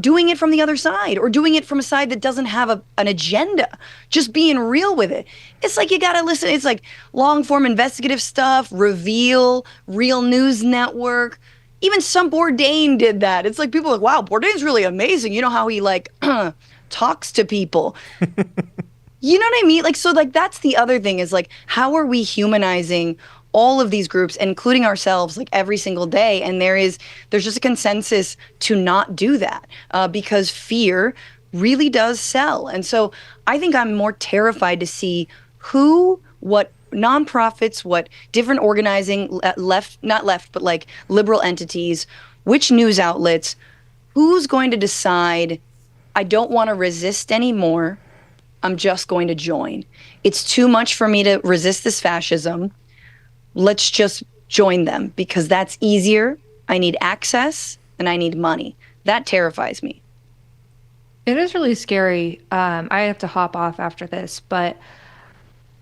doing it from the other side, or doing it from a side that doesn't have an agenda, just being real with it? It's like, you got to listen. It's like long form investigative stuff, Reveal, Real News Network. Even some Bourdain did that. It's like, people are like, wow, Bourdain's really amazing. You know how he like talks to people. You know what I mean? Like, so like, that's the other thing, is like, how are we humanizing all of these groups, including ourselves, like every single day? And there's just a consensus to not do that because fear really does sell. And so I think I'm more terrified to see what nonprofits, what different organizing, not left, but like liberal entities, which news outlets, who's going to decide, I don't want to resist anymore, I'm just going to join. It's too much for me to resist this fascism. Let's just join them because that's easier. I need access and I need money. That terrifies me. It is really scary. I have to hop off after this, but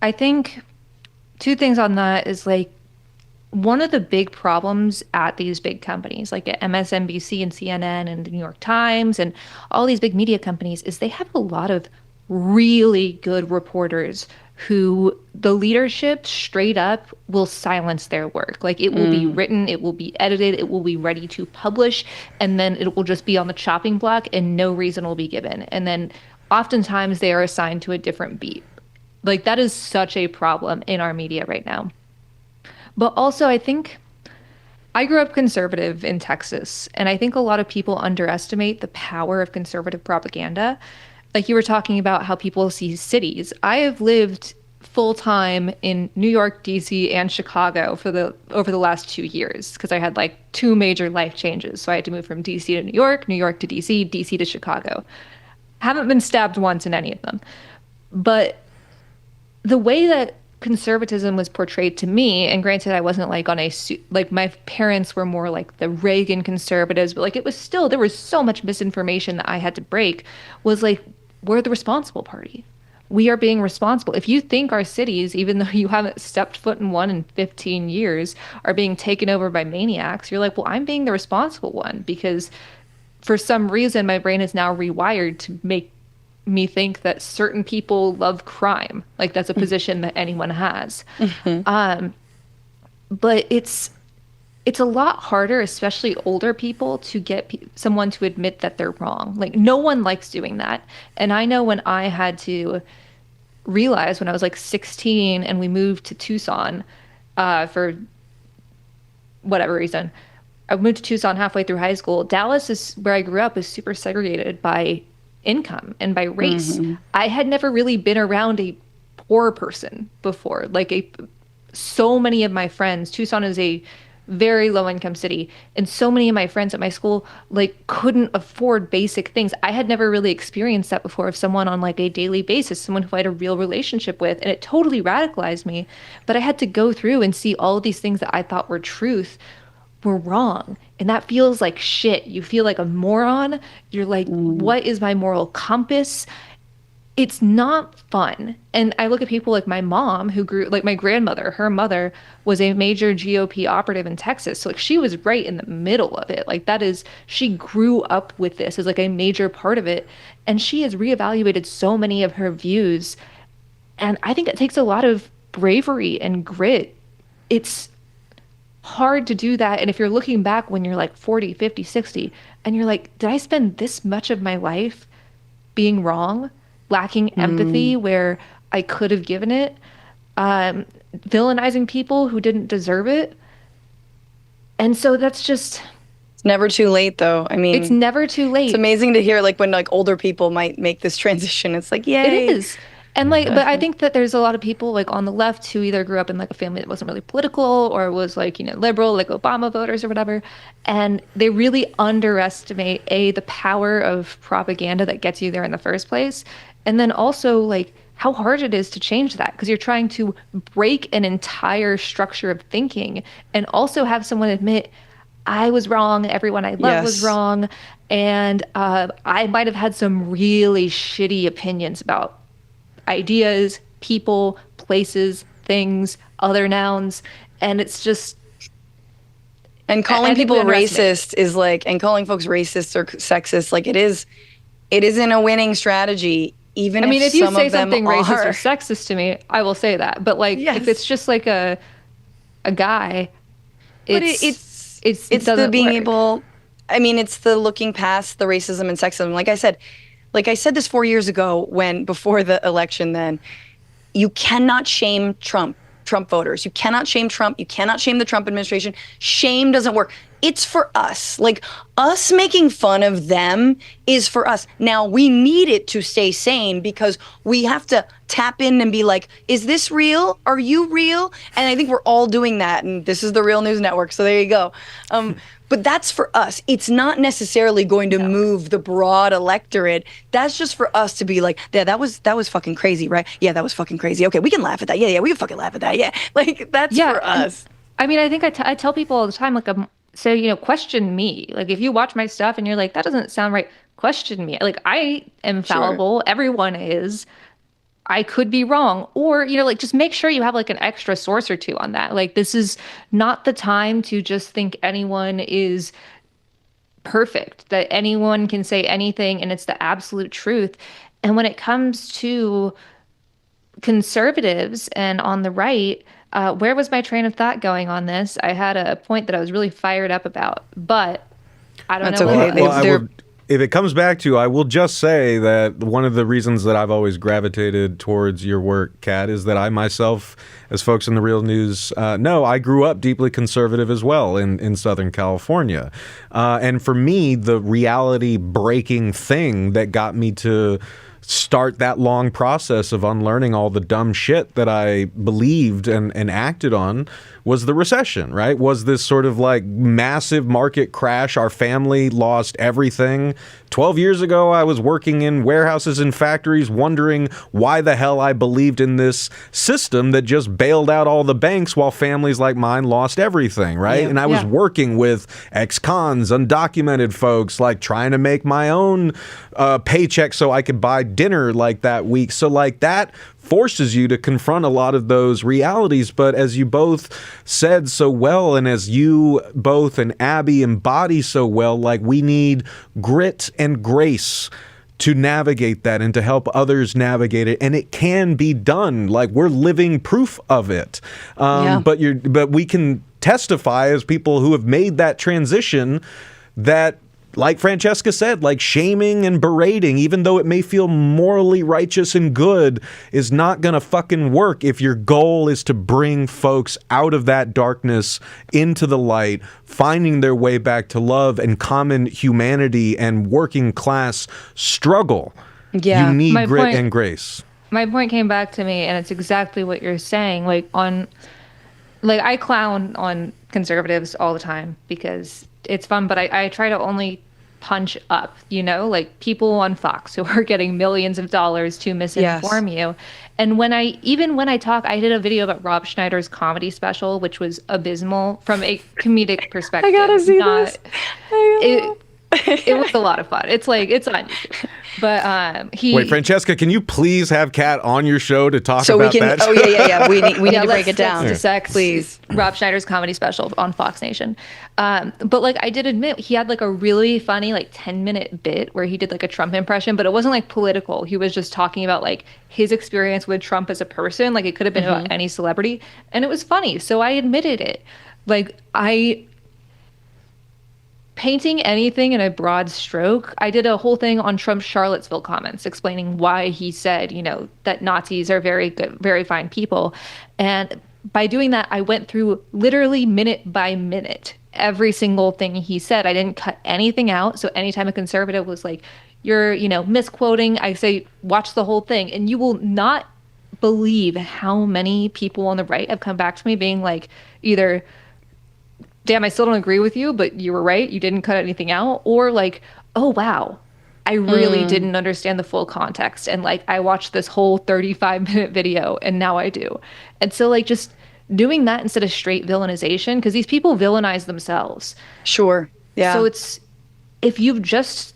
I think two things on that is, like, one of the big problems at these big companies, like at MSNBC and CNN and the New York Times and all these big media companies, is they have a lot of really good reporters who the leadership straight up will silence their work. Like, it will be written, it will be edited, it will be ready to publish, and then it will just be on the chopping block and no reason will be given. And then oftentimes they are assigned to a different beat. Like, that is such a problem in our media right now. But also, I think I grew up conservative in Texas, and I think a lot of people underestimate the power of conservative propaganda. Like, you were talking about how people see cities. I have lived full-time in New York, DC, and Chicago over the last 2 years because I had like 2 major life changes. So I had to move from DC to New York to DC, DC to Chicago. Haven't been stabbed once in any of them. But the way that conservatism was portrayed to me, and granted I wasn't like on like my parents were more like the Reagan conservatives, but like it was still, there was so much misinformation that I had to break, was like, we're the responsible party. We are being responsible. If you think our cities, even though you haven't stepped foot in one in 15 years, are being taken over by maniacs, you're like, well, I'm being the responsible one, because for some reason my brain is now rewired to make me think that certain people love crime. Like, that's a position that anyone has. But it's a lot harder, especially older people, to get someone to admit that they're wrong. Like, no one likes doing that. And I know when I had to realize when I was like 16 and we moved to Tucson for whatever reason. I moved to Tucson halfway through high school. Dallas is where I grew up is super segregated by income and by race. I had never really been around a poor person before. So many of my friends, Tucson is a very low income city, and so many of my friends at my school couldn't afford basic things. I had never really experienced that before of someone on a daily basis, someone who I had a real relationship with, and it totally radicalized me. But I had to go through and see all of these things that I thought were truth were wrong. And that feels like shit. You feel like a moron. You're like, what is my moral compass? It's not fun. And I look at people like my mom who grew, my grandmother, her mother was a major GOP operative in Texas. So she was right in the middle of it. She grew up with this as a major part of it. And she has reevaluated so many of her views. And I think it takes a lot of bravery and grit. It's hard to do that. And if you're looking back when you're 40, 50, 60, and you're like, did I spend this much of my life being wrong? Lacking empathy where I could have given it, villainizing people who didn't deserve it. And so that's just... It's never too late, though. I mean... It's never too late. It's amazing to hear, when, older people might make this transition. It's yay! It is. And, but I think that there's a lot of people, on the left who either grew up in, a family that wasn't really political or was, liberal, Obama voters or whatever. And they really underestimate, the power of propaganda that gets you there in the first place. And then also, how hard it is to change that, because you're trying to break an entire structure of thinking and also have someone admit, I was wrong, everyone I love was wrong, and I might have had some really shitty opinions about ideas, people, places, things, other nouns, and it's just... And calling people racist is and calling folks racist or sexist, it isn't a winning strategy. Even if you say something racist or sexist to me, I will say that. But if it's just a guy, it's the being able. It's the looking past the racism and sexism. Like I said this 4 years ago before the election. Then you cannot shame Trump voters. You cannot shame Trump. You cannot shame the Trump administration. Shame doesn't work. It's for us. Us making fun of them is for us. Now, we need it to stay sane because we have to tap in and be is this real? Are you real? And I think we're all doing that. And this is the Real News Network. So there you go. But that's for us. It's not necessarily going to move the broad electorate. That's just for us to be yeah, that was fucking crazy, right? Yeah, that was fucking crazy. Okay, we can laugh at that. Yeah, we can fucking laugh at that. Yeah, that's for us. I think I tell people all the time, so, question me. If you watch my stuff and you're that doesn't sound right, question me. I am fallible. Sure. Everyone is. I could be wrong. Or, just make sure you have an extra source or two on that. This is not the time to just think anyone is perfect, that anyone can say anything and it's the absolute truth. And when it comes to conservatives and on the right, where was my train of thought going on this? I had a point that I was really fired up about, but I don't know. Okay. If it comes back to, I will just say that one of the reasons that I've always gravitated towards your work, Kat, is that I myself, as folks in the Real News know, I grew up deeply conservative as well in Southern California. And for me, the reality breaking thing that got me to start that long process of unlearning all the dumb shit that I believed and acted on was the recession, right? Was this sort of massive market crash. Our family lost everything. 12 years ago, I was working in warehouses and factories wondering why the hell I believed in this system that just bailed out all the banks while families like mine lost everything, right? Yeah, and I was working with ex-cons, undocumented folks, trying to make my own paycheck so I could buy dinner that week. So that forces you to confront a lot of those realities. But as you both said so well, and as you both and Abby embody so well, we need grit and grace to navigate that and to help others navigate it. And it can be done. We're living proof of it. But we can testify as people who have made that transition that like Francesca said, like shaming and berating, even though it may feel morally righteous and good, is not going to fucking work if your goal is to bring folks out of that darkness into the light, finding their way back to love and common humanity and working class struggle. Yeah. You need grit and grace. My point came back to me, and it's exactly what you're saying. Like I clown on conservatives all the time because it's fun, but I try to only punch up, like people on Fox who are getting millions of dollars to misinform you. And when I talk, I did a video about Rob Schneider's comedy special, which was abysmal from a comedic perspective. I gotta see this. It was a lot of fun. It's on YouTube. But Wait, Francesca, can you please have Kat on your show to talk about that? Oh yeah. We need to break it down. Sex, please. Rob Schneider's comedy special on Fox Nation. But like I did admit, he had like a really funny 10-minute bit where he did like a Trump impression, but it wasn't like political. He was just talking about like his experience with Trump as a person. Like it could have been about any celebrity, and it was funny. So I admitted it. Like painting anything in a broad stroke, I did a whole thing on Trump's Charlottesville comments explaining why he said, that Nazis are very good, very fine people. And by doing that, I went through literally minute by minute every single thing he said. I didn't cut anything out. So anytime a conservative was like, you're, misquoting, I say, watch the whole thing. And you will not believe how many people on the right have come back to me being like, either, damn, I still don't agree with you, but you were right, you didn't cut anything out, or like, oh wow, I really didn't understand the full context, and like I watched this whole 35-minute video and now I do. And so like just doing that instead of straight villainization, because these people villainize themselves. Sure. Yeah. So it's, if you just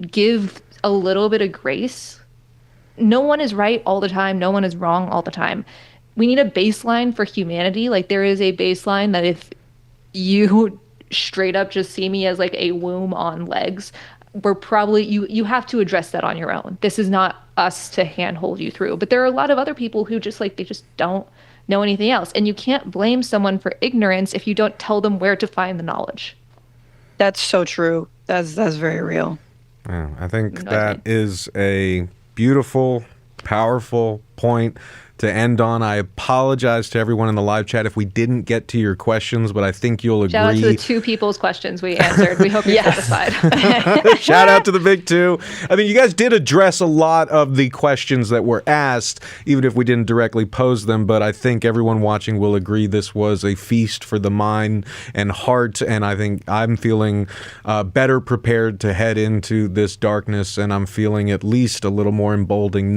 give a little bit of grace, no one is right all the time, no one is wrong all the time. We need a baseline for humanity. Like there is a baseline that if you straight up just see me as like a womb on legs, we're probably, you have to address that on your own. This is not us to handhold you through. But there are a lot of other people who just like, they just don't know anything else. And you can't blame someone for ignorance if you don't tell them where to find the knowledge. That's so true. That's very real. Yeah, I think that is a beautiful, powerful point to end on. I apologize to everyone in the live chat if we didn't get to your questions, but I think you'll agree. Shout out to the two people's questions we answered. We hope you're satisfied. Shout out to the big two. I mean, you guys did address a lot of the questions that were asked, even if we didn't directly pose them, but I think everyone watching will agree this was a feast for the mind and heart, and I think I'm feeling better prepared to head into this darkness, and I'm feeling at least a little more emboldened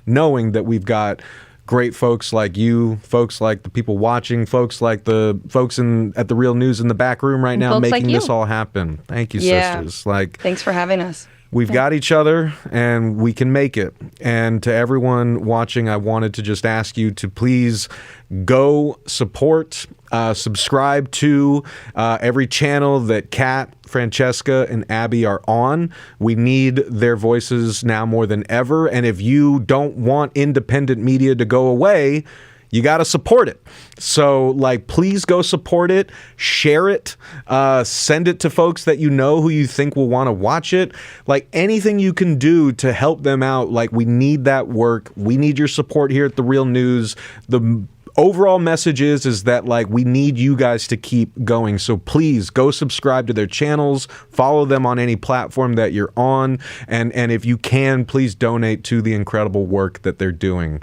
knowing that we've got great folks like you, folks like the people watching, folks like the folks at the Real News in the back room right now making this all happen. Thank you, sisters. Thanks for having us. We've got each other and we can make it. And to everyone watching, I wanted to just ask you to please go support, subscribe to every channel that Kat, Francesca, and Abby are on. We need their voices now more than ever. And if you don't want independent media to go away, you got to support it. So, please go support it, share it, send it to folks that you know who you think will want to watch it. Anything you can do to help them out, we need that work. We need your support here at The Real News. The overall message is that we need you guys to keep going. So please go subscribe to their channels, follow them on any platform that you're on, and if you can, please donate to the incredible work that they're doing.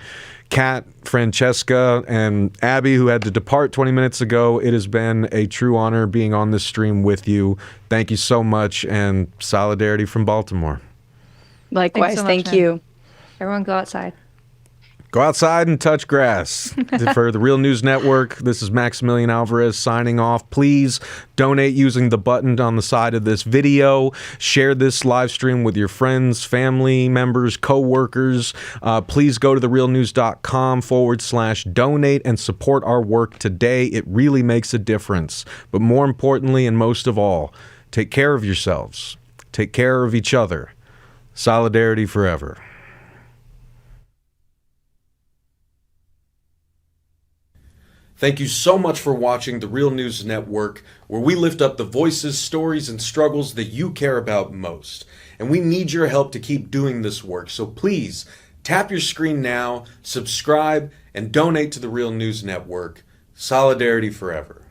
Kat, Francesca, and Abby, who had to depart 20 minutes ago, it has been a true honor being on this stream with you. Thank you so much, and solidarity from Baltimore. Likewise, thank you. Everyone go outside. Go outside and touch grass. For the Real News Network, this is Maximilian Alvarez signing off. Please donate using the button on the side of this video. Share this live stream with your friends, family members, co-workers. Please go to therealnews.com/donate and support our work today. It really makes a difference. But more importantly, and most of all, take care of yourselves. Take care of each other. Solidarity forever. Thank you so much for watching The Real News Network, where we lift up the voices, stories, and struggles that you care about most. And we need your help to keep doing this work, so please tap your screen now, subscribe, and donate to The Real News Network. Solidarity forever.